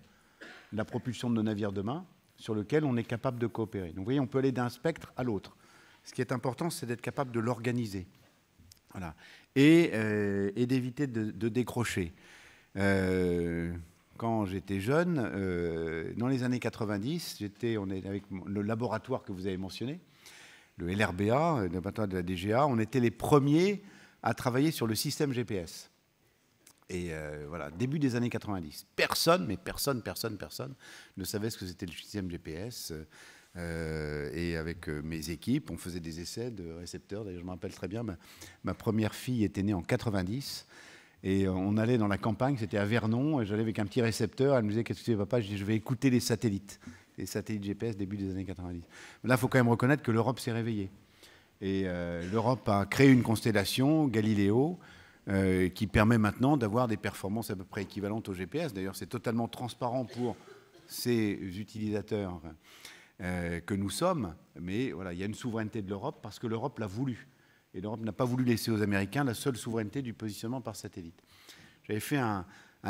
la propulsion de nos navires demain, sur lequel on est capable de coopérer. Donc, vous voyez, on peut aller d'un spectre à l'autre. Ce qui est important, c'est d'être capable de l'organiser. Voilà. Et d'éviter de décrocher. Quand j'étais jeune, dans les années 90, on est avec le laboratoire que vous avez mentionné, le LRBA, le laboratoire de la DGA, on était les premiers à travailler sur le système GPS. Et voilà, début des années 90. Personne ne savait ce que c'était le système GPS. Et avec mes équipes, on faisait des essais de récepteurs. D'ailleurs, je me rappelle très bien, ma première fille était née en 90. Et on allait dans la campagne, c'était à Vernon, et j'allais avec un petit récepteur. Elle me disait, qu'est-ce que tu fais, papa? Je dis, je vais écouter les satellites GPS début des années 90. Mais là, il faut quand même reconnaître que l'Europe s'est réveillée. Et l'Europe a créé une constellation, Galileo, qui permet maintenant d'avoir des performances à peu près équivalentes au GPS. D'ailleurs, c'est totalement transparent pour ces utilisateurs que nous sommes. Mais voilà, il y a une souveraineté de l'Europe parce que l'Europe l'a voulu. Et l'Europe n'a pas voulu laisser aux Américains la seule souveraineté du positionnement par satellite. J'avais fait un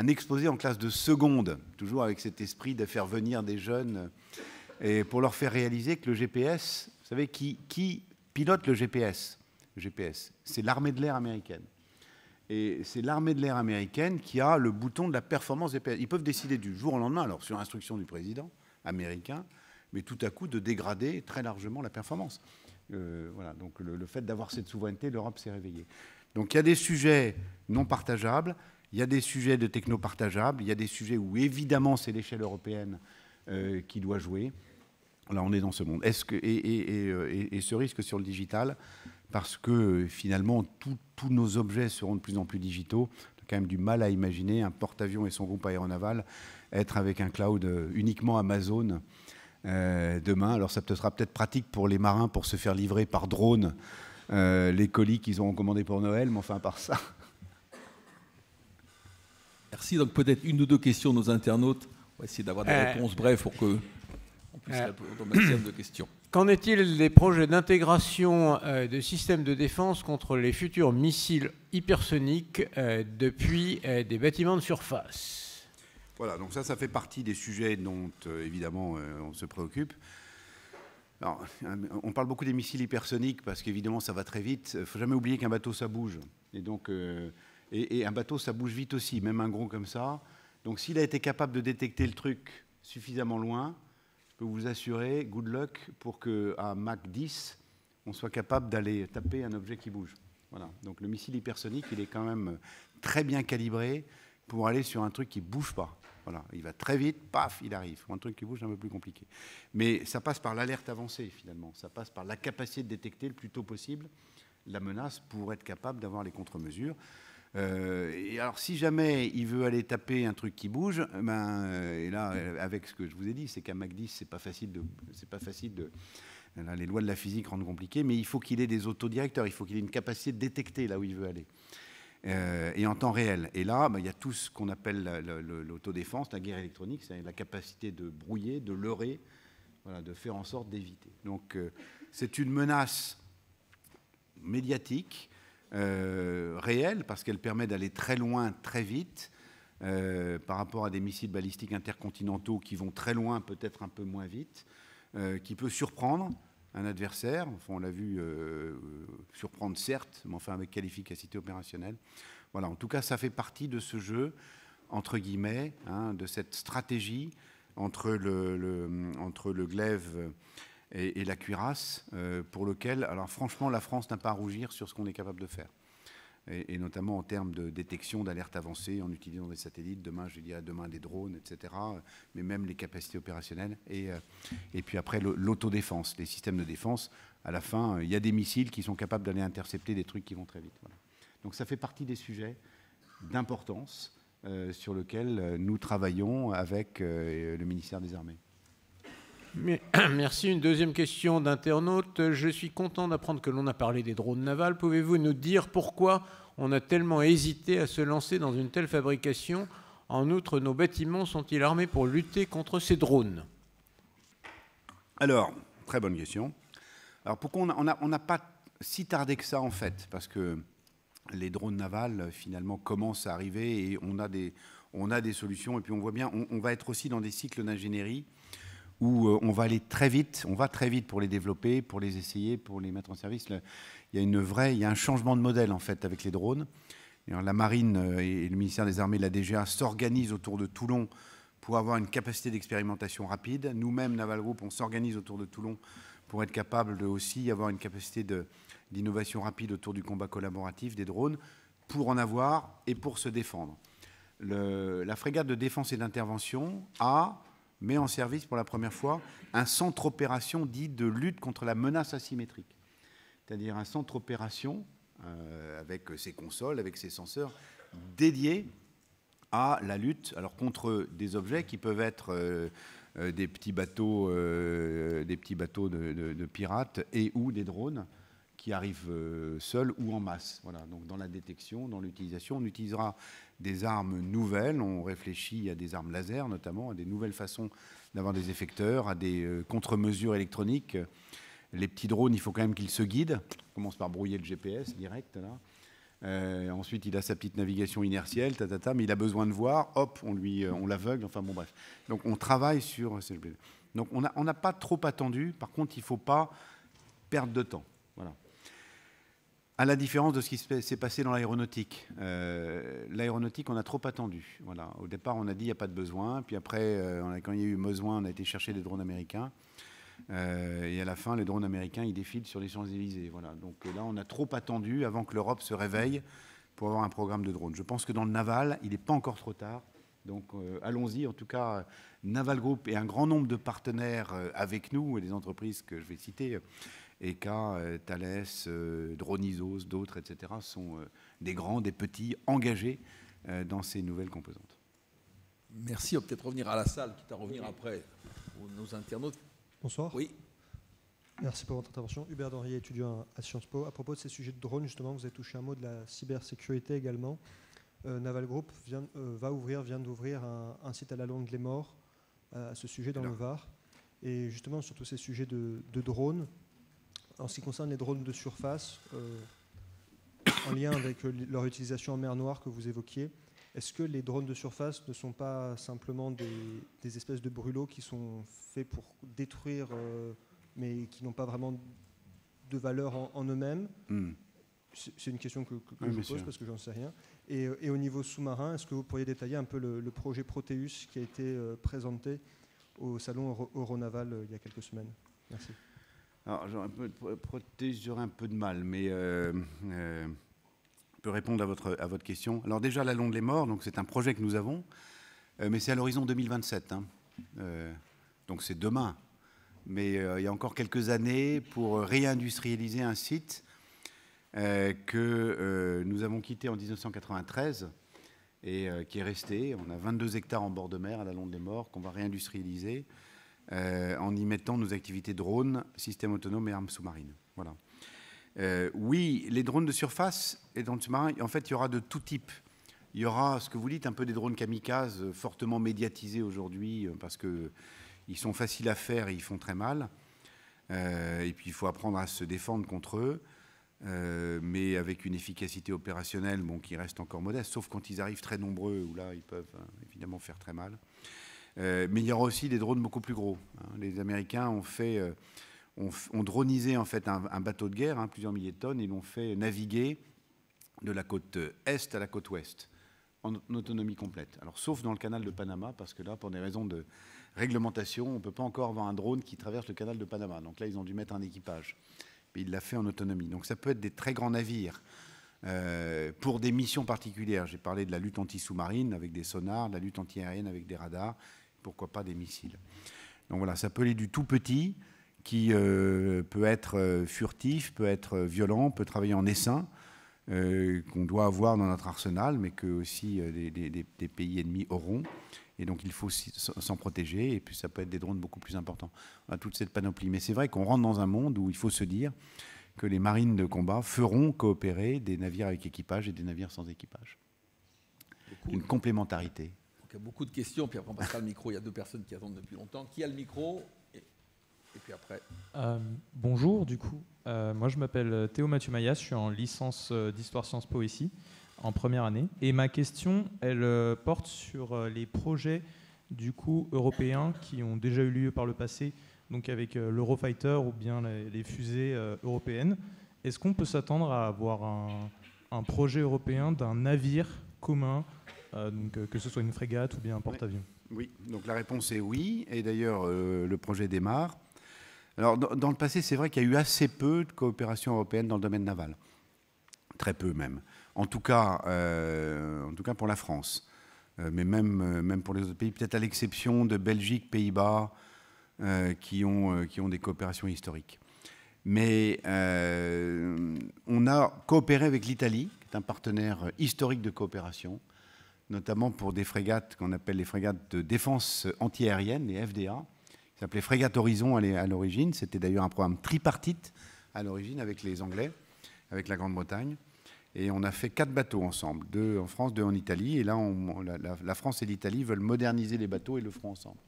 exposé en classe de seconde, toujours avec cet esprit de faire venir des jeunes, et pour leur faire réaliser que le GPS, vous savez, qui pilote le GPS? Le GPS, c'est l'armée de l'air américaine. Et c'est l'armée de l'air américaine qui a le bouton de la performance GPS. Ils peuvent décider du jour au lendemain, alors sur instruction du président américain, mais tout à coup de dégrader très largement la performance. Voilà, donc le fait d'avoir cette souveraineté, l'Europe s'est réveillée. Donc il y a des sujets non partageables, il y a des sujets de techno partageables, il y a des sujets où évidemment c'est l'échelle européenne qui doit jouer. Là, on est dans ce monde. Et ce risque sur le digital, parce que finalement tous nos objets seront de plus en plus digitaux. On a quand même du mal à imaginer un porte-avions et son groupe aéronaval être avec un cloud uniquement Amazon demain. Alors ça sera peut-être pratique pour les marins pour se faire livrer par drone les colis qu'ils ont commandés pour Noël, mais enfin par ça. Merci. Donc peut-être une ou deux questions de nos internautes. On va essayer d'avoir des réponses brèves pour qu'on puisse répondre au maximum de questions. Qu'en est-il des projets d'intégration de systèmes de défense contre les futurs missiles hypersoniques depuis des bâtiments de surface? Voilà, donc ça fait partie des sujets dont, évidemment, on se préoccupe. Alors, on parle beaucoup des missiles hypersoniques parce qu'évidemment, ça va très vite. Il ne faut jamais oublier qu'un bateau, ça bouge. Et donc, et un bateau, ça bouge vite aussi, même un gros comme ça. Donc, s'il a été capable de détecter le truc suffisamment loin, je peux vous assurer, good luck, pour qu'à Mach 10, on soit capable d'aller taper un objet qui bouge. Voilà. Donc, le missile hypersonique, il est quand même très bien calibré pour aller sur un truc qui ne bouge pas. Voilà, il va très vite, paf, il arrive. Un truc qui bouge, c'est un peu plus compliqué. Mais ça passe par l'alerte avancée, finalement. Ça passe par la capacité de détecter le plus tôt possible la menace pour être capable d'avoir les contre-mesures. Et alors, si jamais il veut aller taper un truc qui bouge, et là, avec ce que je vous ai dit, c'est qu'à Mach 10, c'est pas facile de là, les lois de la physique rendent compliqué, mais il faut qu'il ait des autodirecteurs, il faut qu'il ait une capacité de détecter là où il veut aller. Et en temps réel. Et là, il y a tout ce qu'on appelle l'autodéfense, la guerre électronique, c'est la capacité de brouiller, de leurrer, voilà, de faire en sorte d'éviter. Donc, c'est une menace médiatique, réelle, parce qu'elle permet d'aller très loin, très vite, par rapport à des missiles balistiques intercontinentaux qui vont très loin, peut-être un peu moins vite, qui peut surprendre un adversaire. Enfin, on l'a vu surprendre, certes, mais enfin avec quelle efficacité opérationnelle. Voilà, en tout cas, ça fait partie de ce jeu, entre guillemets, de cette stratégie entre le glaive et la cuirasse, pour lequel, alors franchement, la France n'a pas à rougir sur ce qu'on est capable de faire. Et notamment en termes de détection, d'alerte avancée, en utilisant des satellites, demain des drones, etc., mais même les capacités opérationnelles, et puis après l'autodéfense, les systèmes de défense. À la fin, il y a des missiles qui sont capables d'aller intercepter des trucs qui vont très vite. Voilà. Donc ça fait partie des sujets d'importance sur lesquels nous travaillons avec le ministère des Armées. Merci. Une deuxième question d'internaute. Je suis content d'apprendre que l'on a parlé des drones navals. Pouvez-vous nous dire pourquoi on a tellement hésité à se lancer dans une telle fabrication? En outre, nos bâtiments sont-ils armés pour lutter contre ces drones? Alors, très bonne question. Alors pourquoi on n'a pas si tardé que ça en fait? Parce que les drones navals finalement commencent à arriver et on a des solutions. Et puis on voit bien, on va être aussi dans des cycles d'ingénierie où on va aller très vite, on va très vite pour les développer, pour les essayer, pour les mettre en service. Il y a un changement de modèle en fait avec les drones. Alors, la Marine et le ministère des Armées, la DGA, s'organisent autour de Toulon pour avoir une capacité d'expérimentation rapide. Nous-mêmes, Naval Group, on s'organise autour de Toulon pour être capable de aussi avoir une capacité d'innovation rapide autour du combat collaboratif des drones, pour en avoir et pour se défendre. La frégate de défense et d'intervention met en service pour la première fois un centre opération dit de lutte contre la menace asymétrique. C'est-à-dire un centre opération avec ses consoles, avec ses senseurs, dédié à la lutte contre des objets qui peuvent être des petits bateaux de pirates et ou des drones qui arrivent seuls ou en masse. Voilà. Donc dans la détection, dans l'utilisation, on utilisera des armes nouvelles. On réfléchit à des armes laser notamment, à des nouvelles façons d'avoir des effecteurs, à des contre-mesures électroniques. Les petits drones, il faut quand même qu'ils se guident. On commence par brouiller le GPS direct là. Ensuite, il a sa petite navigation inertielle, mais il a besoin de voir. Hop, on l'aveugle. Enfin bon, bref. Donc on travaille sur. Donc on n'a pas trop attendu. Par contre, il ne faut pas perdre de temps. Voilà. À la différence de ce qui s'est passé dans l'aéronautique. L'aéronautique, on a trop attendu. Voilà. Au départ, on a dit il n'y a pas de besoin. Puis après, quand il y a eu besoin, on a été chercher des drones américains. Et à la fin, les drones américains, ils défilent sur les Champs-Élysées. Voilà. Donc là, on a trop attendu avant que l'Europe se réveille pour avoir un programme de drones. Je pense que dans le naval, il n'est pas encore trop tard. Donc allons-y. En tout cas, Naval Group et un grand nombre de partenaires avec nous, et des entreprises que je vais citer, ECA, Thales, Dronisos, d'autres, etc., sont des grands, des petits, engagés dans ces nouvelles composantes. Merci. On va peut-être revenir à la salle, quitte à revenir après nos internautes. Bonsoir. Oui. Merci pour votre intervention. Hubert Dorier, étudiant à Sciences Po. À propos de ces sujets de drones, justement, vous avez touché un mot de la cybersécurité également. Naval Group vient d'ouvrir un site à la Longue-les-Morts à ce sujet dans le Var. Et justement, sur tous ces sujets de drones, en ce qui concerne les drones de surface, en lien avec leur utilisation en mer Noire que vous évoquiez, est-ce que les drones de surface ne sont pas simplement des espèces de brûlots qui sont faits pour détruire, mais qui n'ont pas vraiment de valeur en eux-mêmes? C'est une question que je vous pose parce que j'en sais rien. Et au niveau sous-marin, est-ce que vous pourriez détailler un peu le projet Proteus qui a été présenté au salon Euronaval il y a quelques semaines? Merci. Alors, j'aurais un peu de mal, mais je peux répondre à votre question. Alors déjà, la Longue-les-Morts, donc c'est un projet que nous avons, mais c'est à l'horizon 2027. Donc c'est demain. Mais il y a encore quelques années pour réindustrialiser un site que nous avons quitté en 1993 et qui est resté. On a 22 hectares en bord de mer à la Londe des Morts qu'on va réindustrialiser en y mettant nos activités drones, systèmes autonomes et armes sous-marines. Voilà. Oui, les drones de surface et drones sous-marins, en fait, il y aura de tout type. Il y aura, ce que vous dites, un peu des drones kamikazes fortement médiatisés aujourd'hui parce qu'ils sont faciles à faire et ils font très mal. Et puis, il faut apprendre à se défendre contre eux, mais avec une efficacité opérationnelle qui reste encore modeste, sauf quand ils arrivent très nombreux, où là, ils peuvent évidemment faire très mal. Mais il y aura aussi des drones beaucoup plus gros. Les Américains ont dronisé en fait un bateau de guerre, plusieurs milliers de tonnes, et l'ont fait naviguer de la côte est à la côte ouest, en autonomie complète. Alors, sauf dans le canal de Panama, parce que là, pour des raisons de réglementation, on ne peut pas encore avoir un drone qui traverse le canal de Panama. Donc là, ils ont dû mettre un équipage. Mais il l'a fait en autonomie. Donc ça peut être des très grands navires pour des missions particulières. J'ai parlé de la lutte anti-sous-marine avec des sonars, de la lutte anti-aérienne avec des radars, pourquoi pas des missiles. Donc voilà, ça peut aller du tout petit, qui peut être furtif, peut être violent, peut travailler en essaim, qu'on doit avoir dans notre arsenal, mais que aussi des pays ennemis auront. Et donc il faut s'en protéger, et puis ça peut être des drones beaucoup plus importants. On a toute cette panoplie. Mais c'est vrai qu'on rentre dans un monde où il faut se dire que les marines de combat feront coopérer des navires avec équipage et des navires sans équipage. Une complémentarité. Donc, il y a beaucoup de questions, puis après on passera le micro. Il y a deux personnes qui attendent depuis longtemps. Qui a le micro ? Et puis après. Bonjour, du coup. Moi, je m'appelle Théo Mathieu Maillas, je suis en licence d'Histoire Sciences Po ici, en première année. Et ma question, elle porte sur les projets du coup européens qui ont déjà eu lieu par le passé, donc avec l'Eurofighter ou bien les fusées européennes. Est-ce qu'on peut s'attendre à avoir un projet européen d'un navire commun, donc, que ce soit une frégate ou bien un porte-avions ? Oui, donc la réponse est oui, et d'ailleurs le projet démarre. Alors, dans le passé, c'est vrai qu'il y a eu assez peu de coopération européenne dans le domaine naval. Très peu même. En tout cas pour la France. Mais même pour les autres pays, peut-être à l'exception de Belgique, Pays-Bas, qui ont des coopérations historiques. Mais on a coopéré avec l'Italie, qui est un partenaire historique de coopération, notamment pour des frégates qu'on appelle les frégates de défense antiaérienne, les FDA, qui s'appelait Frégate Horizon à l'origine. C'était d'ailleurs un programme tripartite à l'origine avec les Anglais, avec la Grande-Bretagne. Et on a fait 4 bateaux ensemble, 2 en France, 2 en Italie. Et là, la France et l'Italie veulent moderniser les bateaux et le feront ensemble.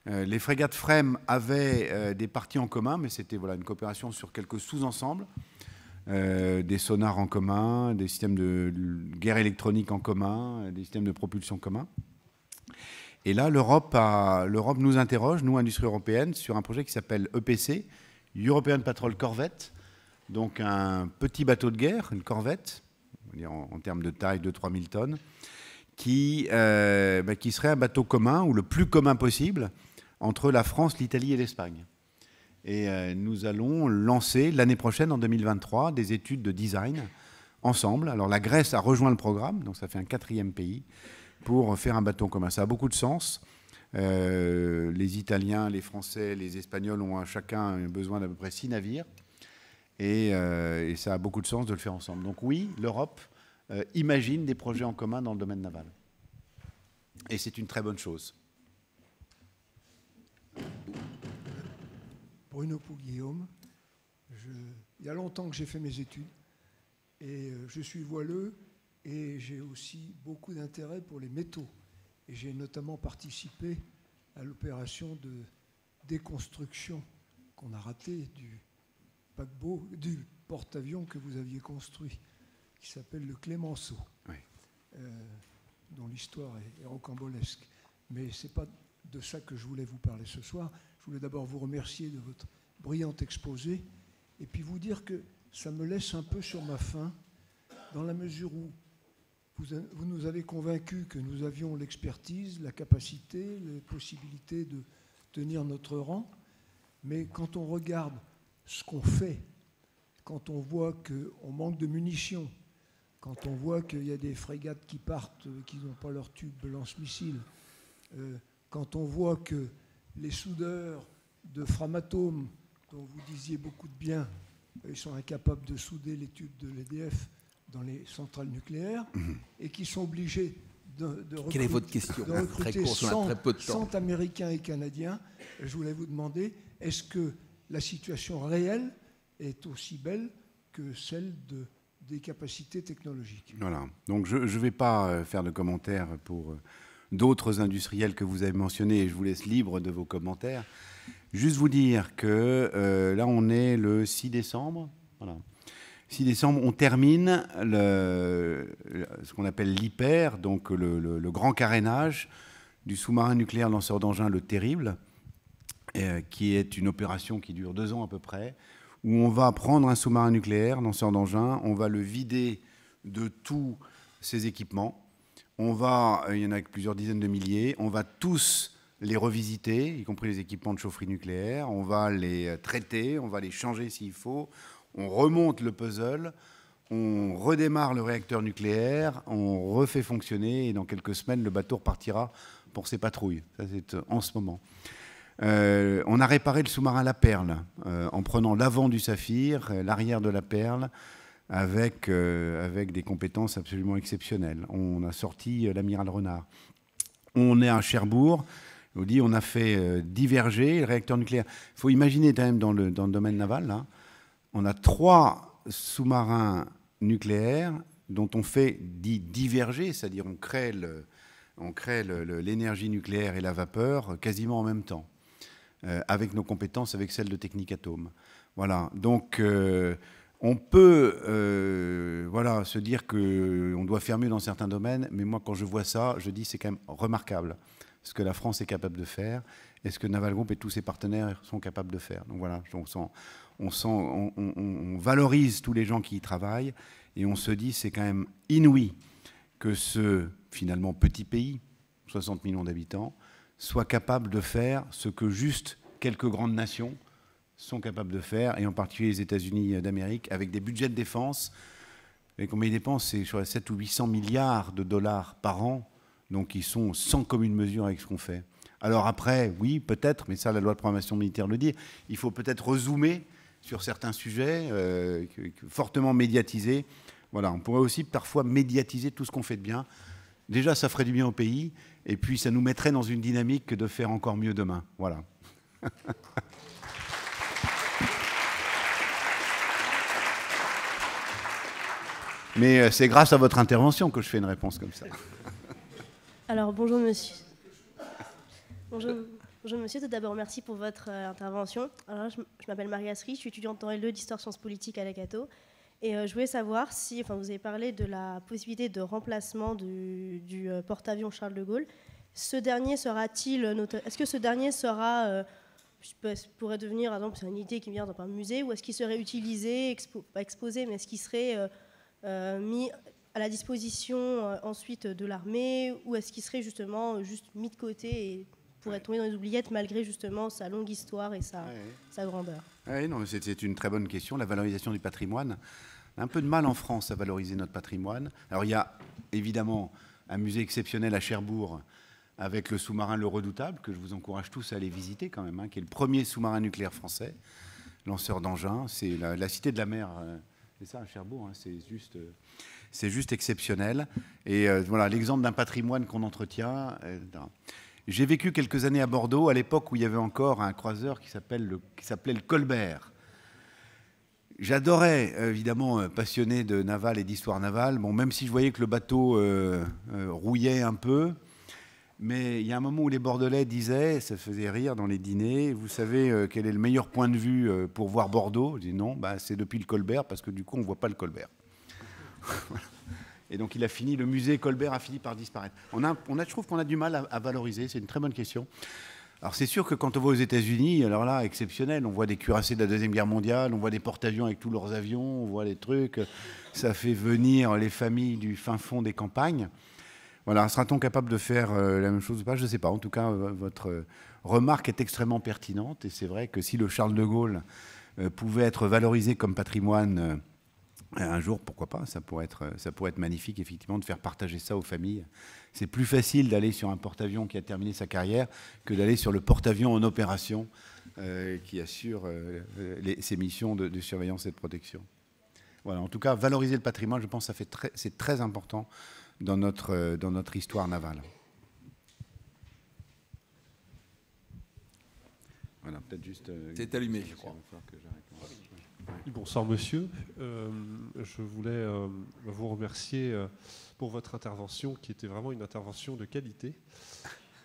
Les frégates FREMM avaient des parties en commun, mais c'était une coopération sur quelques sous-ensembles. Des sonars en commun, des systèmes de guerre électronique en commun, des systèmes de propulsion communs. Et là, l'Europe nous interroge, nous, industrie européenne, sur un projet qui s'appelle EPC, European Patrol Corvette, donc un petit bateau de guerre, une corvette, on va dire en termes de taille de 3000 tonnes, qui serait un bateau commun, ou le plus commun possible, entre la France, l'Italie et l'Espagne. Et nous allons lancer l'année prochaine, en 2023, des études de design ensemble. Alors la Grèce a rejoint le programme, donc ça fait un 4e pays, pour faire un bateau commun. Ça a beaucoup de sens. Les Italiens, les Français, les Espagnols ont chacun besoin d'à peu près 6 navires. Et ça a beaucoup de sens de le faire ensemble. Donc oui, l'Europe imagine des projets en commun dans le domaine naval. Et c'est une très bonne chose. Bruno Pou-Guillaume. Il y a longtemps que j'ai fait mes études. Et je suis voileux. Et j'ai aussi beaucoup d'intérêt pour les métaux. Et j'ai notamment participé à l'opération de déconstruction qu'on a ratée du paquebot, du porte-avions que vous aviez construit, qui s'appelle le Clémenceau, oui. Dont l'histoire est rocambolesque. Mais ce n'est pas de ça que je voulais vous parler ce soir. Je voulais d'abord vous remercier de votre brillant exposé et puis vous dire que ça me laisse un peu sur ma faim, dans la mesure où vous nous avez convaincus que nous avions l'expertise, la capacité, les possibilités de tenir notre rang. Mais quand on regarde ce qu'on fait, quand on voit qu'on manque de munitions, quand on voit qu'il y a des frégates qui partent, qui n'ont pas leur tube lance-missiles, quand on voit que les soudeurs de Framatome, dont vous disiez beaucoup de bien, ils sont incapables de souder les tubes de l'EDF dans les centrales nucléaires et qui sont obligés de recruter, quelle est votre question? de recruter Très courte, on a très peu de temps. 100 Américains et Canadiens. Je voulais vous demander, est-ce que la situation réelle est aussi belle que celle des capacités technologiques? Voilà. Donc je ne vais pas faire de commentaires pour d'autres industriels que vous avez mentionnés et je vous laisse libre de vos commentaires. Juste vous dire que là, on est le 6 décembre. Voilà. 6 décembre, on termine ce qu'on appelle l'hyper, donc le grand carénage du sous-marin nucléaire lanceur d'engins Le Terrible, qui est une opération qui dure 2 ans à peu près, où on va prendre un sous-marin nucléaire lanceur d'engins, on va le vider de tous ses équipements, il y en a plusieurs dizaines de milliers, on va tous les revisiter, y compris les équipements de chaufferie nucléaire, on va les traiter, on va les changer s'il faut, on remonte le puzzle, on redémarre le réacteur nucléaire, on refait fonctionner et dans quelques semaines, le bateau repartira pour ses patrouilles. Ça, c'est en ce moment. On a réparé le sous-marin La Perle en prenant l'avant du Saphir, l'arrière de La Perle, avec des compétences absolument exceptionnelles. On a sorti l'amiral Renard. On est à Cherbourg. Je vous dis, on a fait diverger le réacteur nucléaire. Il faut imaginer quand même dans le domaine naval, là, on a 3 sous-marins nucléaires dont on fait diverger, c'est-à-dire on crée l'énergie nucléaire et la vapeur quasiment en même temps, avec nos compétences, avec celles de Technic Atome. Voilà. Donc on peut se dire qu'on doit faire mieux dans certains domaines, mais moi quand je vois ça, je dis c'est quand même remarquable ce que la France est capable de faire et ce que Naval Group et tous ses partenaires sont capables de faire. Donc voilà, on valorise tous les gens qui y travaillent et on se dit c'est quand même inouï que ce finalement petit pays, 60 millions d'habitants, soit capable de faire ce que juste quelques grandes nations sont capables de faire, et en particulier les États-Unis d'Amérique, avec des budgets de défense. Et combien ils dépensent? C'est sur 700 ou 800 milliards de dollars par an, donc ils sont sans commune mesure avec ce qu'on fait. Alors après, oui, peut-être, mais ça, la loi de programmation militaire le dit, il faut peut-être rezoomer sur certains sujets fortement médiatisés. Voilà, on pourrait aussi parfois médiatiser tout ce qu'on fait de bien. Déjà, ça ferait du bien au pays, et puis ça nous mettrait dans une dynamique de faire encore mieux demain. Voilà. Mais c'est grâce à votre intervention que je fais une réponse comme ça. Alors, bonjour monsieur. Bonjour monsieur, tout d'abord merci pour votre intervention. Alors, je m'appelle Marie Assery, je suis étudiante en L2 d'histoire sciences politiques à la Cato. Et je voulais savoir si, vous avez parlé de la possibilité de remplacement du porte-avions Charles de Gaulle. Ce dernier sera-t-il, est-ce que ce dernier sera, pourrait devenir, par exemple, c'est une idée qui vient dans un musée, ou est-ce qu'il serait utilisé, pas exposé, mais est-ce qu'il serait mis à la disposition ensuite de l'armée, ou est-ce qu'il serait justement juste mis de côté et pourrait tomber dans les oubliettes malgré justement sa longue histoire et sa grandeur? Oui, non, c'est une très bonne question, la valorisation du patrimoine. On a un peu de mal en France à valoriser notre patrimoine. Alors il y a évidemment un musée exceptionnel à Cherbourg avec le sous-marin Le Redoutable, que je vous encourage tous à aller visiter quand même, qui est le premier sous-marin nucléaire français, lanceur d'engins. C'est la cité de la mer, c'est ça à Cherbourg, c'est juste exceptionnel. Et voilà l'exemple d'un patrimoine qu'on entretient. J'ai vécu quelques années à Bordeaux, à l'époque où il y avait encore un croiseur qui s'appelait le Colbert. J'adorais, évidemment, passionné de naval et d'histoire navale, bon, même si je voyais que le bateau rouillait un peu. Mais il y a un moment où les Bordelais disaient, ça faisait rire dans les dîners, vous savez quel est le meilleur point de vue pour voir Bordeaux? Je dis non, c'est depuis le Colbert, parce que du coup, on ne voit pas le Colbert. Et donc, le musée Colbert a fini par disparaître. Je trouve qu'on a du mal à valoriser, c'est une très bonne question. Alors, c'est sûr que quand on va aux États-Unis, alors là, exceptionnel, on voit des cuirassés de la Deuxième Guerre mondiale, on voit des porte-avions avec tous leurs avions, on voit des trucs, ça fait venir les familles du fin fond des campagnes. Voilà, sera-t-on capable de faire la même chose ou pas? Je ne sais pas. En tout cas, votre remarque est extrêmement pertinente, et c'est vrai que si le Charles de Gaulle pouvait être valorisé comme patrimoine un jour, pourquoi pas, ça pourrait être magnifique, effectivement, de faire partager ça aux familles. C'est plus facile d'aller sur un porte-avions qui a terminé sa carrière que d'aller sur le porte-avions en opération qui assure ces missions de surveillance et de protection. Voilà, en tout cas, valoriser le patrimoine, je pense que c'est très important dans notre histoire navale. Voilà, peut-être juste... c'est allumé, je crois. Bonsoir monsieur, je voulais vous remercier pour votre intervention qui était vraiment une intervention de qualité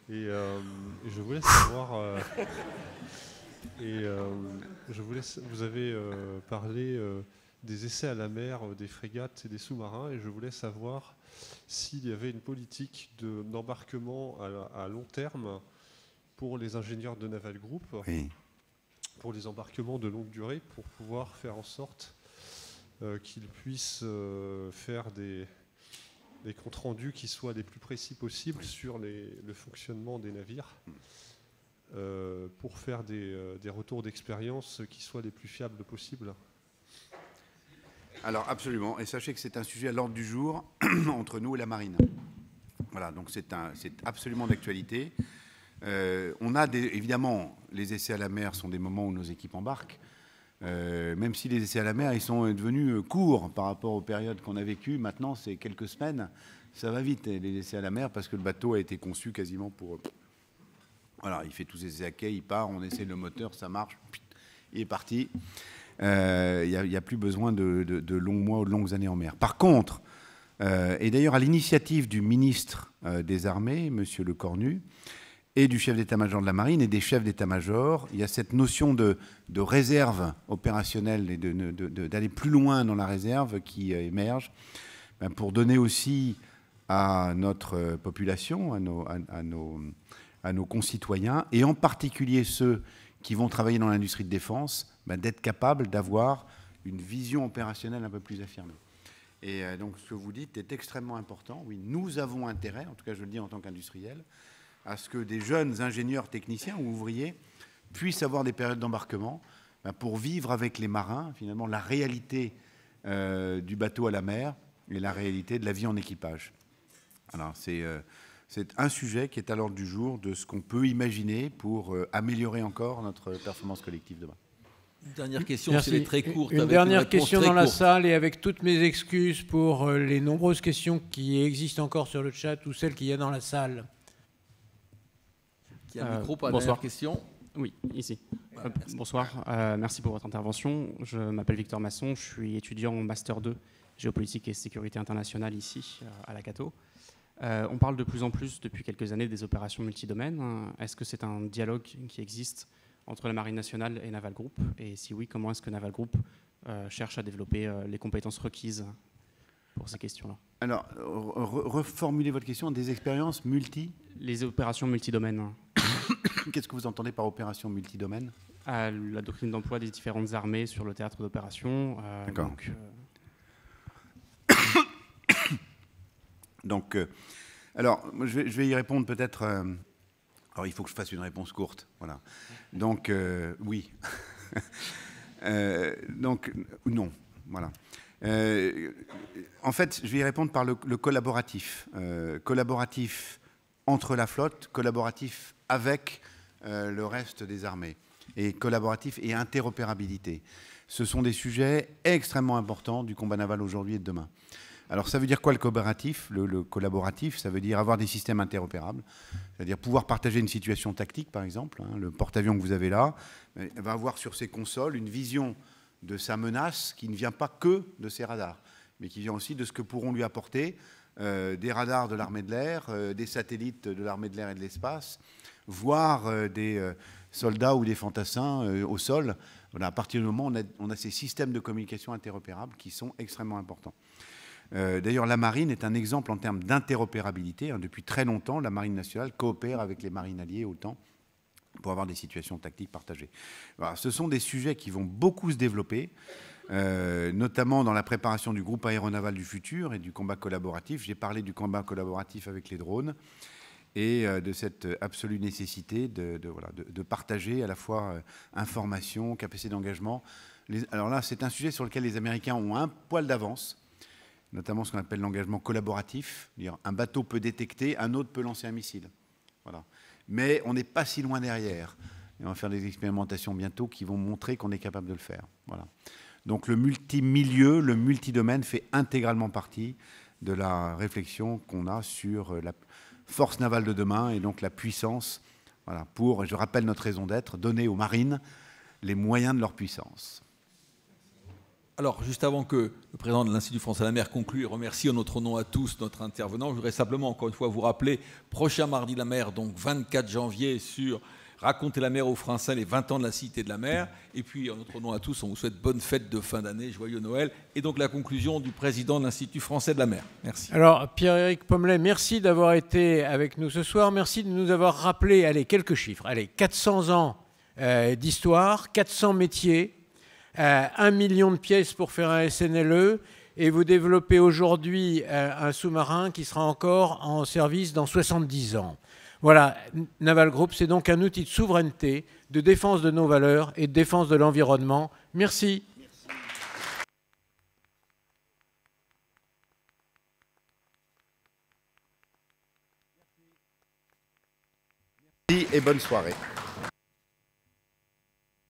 et je voulais savoir vous avez parlé des essais à la mer, des frégates et des sous-marins et je voulais savoir s'il y avait une politique d'embarquement à long terme pour les ingénieurs de Naval Group. Oui. Pour les embarquements de longue durée, pour pouvoir faire en sorte qu'ils puissent faire des comptes rendus qui soient les plus précis possibles sur le fonctionnement des navires, pour faire des retours d'expérience qui soient les plus fiables possibles. Alors absolument, et sachez que c'est un sujet à l'ordre du jour entre nous et la marine. Voilà, donc c'est absolument d'actualité. On a évidemment, les essais à la mer sont des moments où nos équipes embarquent, même si les essais à la mer ils sont devenus courts par rapport aux périodes qu'on a vécues. Maintenant, c'est quelques semaines, ça va vite les essais à la mer parce que le bateau a été conçu quasiment pour... Voilà, il fait tous ses essais à quai, il part, on essaie le moteur, ça marche, il est parti. Il n'y a plus besoin de longs mois ou de longues années en mer. Par contre, et d'ailleurs à l'initiative du ministre des Armées, M. Lecornu, et du chef d'état-major de la marine et des chefs d'état-major, il y a cette notion de réserve opérationnelle et d'aller plus loin dans la réserve qui émerge pour donner aussi à notre population, à nos concitoyens, et en particulier ceux qui vont travailler dans l'industrie de défense, d'être capables d'avoir une vision opérationnelle un peu plus affirmée. Et donc ce que vous dites est extrêmement important. Oui, nous avons intérêt, en tout cas je le dis en tant qu'industriel, à ce que des jeunes ingénieurs, techniciens ou ouvriers puissent avoir des périodes d'embarquement pour vivre avec les marins, finalement, la réalité du bateau à la mer et la réalité de la vie en équipage. Alors, c'est un sujet qui est à l'ordre du jour de ce qu'on peut imaginer pour améliorer encore notre performance collective demain. Une dernière question, Merci. si elle est très courte. Une dernière question dans la salle, et avec toutes mes excuses pour les nombreuses questions qui existent encore sur le chat ou celles qu'il y a dans la salle. Qui a un micro, pas bonsoir. question. Oui, ici. Ouais, bonsoir, merci pour votre intervention. Je m'appelle Victor Masson, je suis étudiant en Master 2, Géopolitique et Sécurité internationale ici, à la Cato. On parle de plus en plus depuis quelques années des opérations multidomaines. Est-ce que c'est un dialogue qui existe entre la Marine nationale et Naval Group? Et si oui, comment est-ce que Naval Group cherche à développer les compétences requises pour ces questions-là? Alors, reformulez votre question, des expériences Les opérations multidomaines. Qu'est-ce que vous entendez par opération multidomaine? La doctrine d'emploi des différentes armées sur le théâtre d'opération. D'accord. Donc, alors, je vais y répondre peut-être... alors, il faut que je fasse une réponse courte. Voilà. Donc, oui. Donc, non. Voilà. En fait, je vais y répondre par le collaboratif. Collaboratif entre la flotte, collaboratif avec le reste des armées, et collaboratif et interopérabilité. Ce sont des sujets extrêmement importants du combat naval aujourd'hui et de demain. Alors ça veut dire quoi le collaboratif? Le collaboratif, ça veut dire avoir des systèmes interopérables, c'est-à-dire pouvoir partager une situation tactique, par exemple. Le porte-avions que vous avez là va avoir sur ses consoles une vision de sa menace qui ne vient pas que de ses radars, mais qui vient aussi de ce que pourront lui apporter des radars de l'armée de l'air, des satellites de l'armée de l'air et de l'espace, voire des soldats ou des fantassins au sol. Voilà, à partir du moment où on a ces systèmes de communication interopérables qui sont extrêmement importants. D'ailleurs, la marine est un exemple en termes d'interopérabilité. Depuis très longtemps, la marine nationale coopère avec les marines alliées autant pour avoir des situations tactiques partagées. Voilà, ce sont des sujets qui vont beaucoup se développer, notamment dans la préparation du groupe aéronaval du futur et du combat collaboratif. J'ai parlé du combat collaboratif avec les drones et de cette absolue nécessité de partager à la fois information, capacité d'engagement. Alors là, c'est un sujet sur lequel les Américains ont un poil d'avance, notamment ce qu'on appelle l'engagement collaboratif. Un bateau peut détecter, un autre peut lancer un missile. Voilà. Mais on n'est pas si loin derrière. Et on va faire des expérimentations bientôt qui vont montrer qu'on est capable de le faire. Voilà. Donc le multimilieu, le multidomaine fait intégralement partie de la réflexion qu'on a sur la force navale de demain et donc la puissance, voilà, pour, je rappelle notre raison d'être, donner aux marines les moyens de leur puissance. Alors, juste avant que le président de l'Institut français de la mer conclue et remercie en notre nom à tous notre intervenant, je voudrais simplement encore une fois vous rappeler, prochain mardi de la mer, donc 24 janvier, sur Raconter la mer aux Français, les 20 ans de la Cité de la mer. Et puis, en notre nom à tous, on vous souhaite bonne fête de fin d'année, joyeux Noël. Et donc la conclusion du président de l'Institut français de la mer. Merci. Alors, Pierre-Éric Pommelet, merci d'avoir été avec nous ce soir. Merci de nous avoir rappelé, quelques chiffres. 400 ans d'histoire, 400 métiers, 1 million de pièces pour faire un SNLE, et vous développez aujourd'hui un sous-marin qui sera encore en service dans 70 ans. Voilà, Naval Group, c'est donc un outil de souveraineté, de défense de nos valeurs et de défense de l'environnement. Merci. Merci et bonne soirée.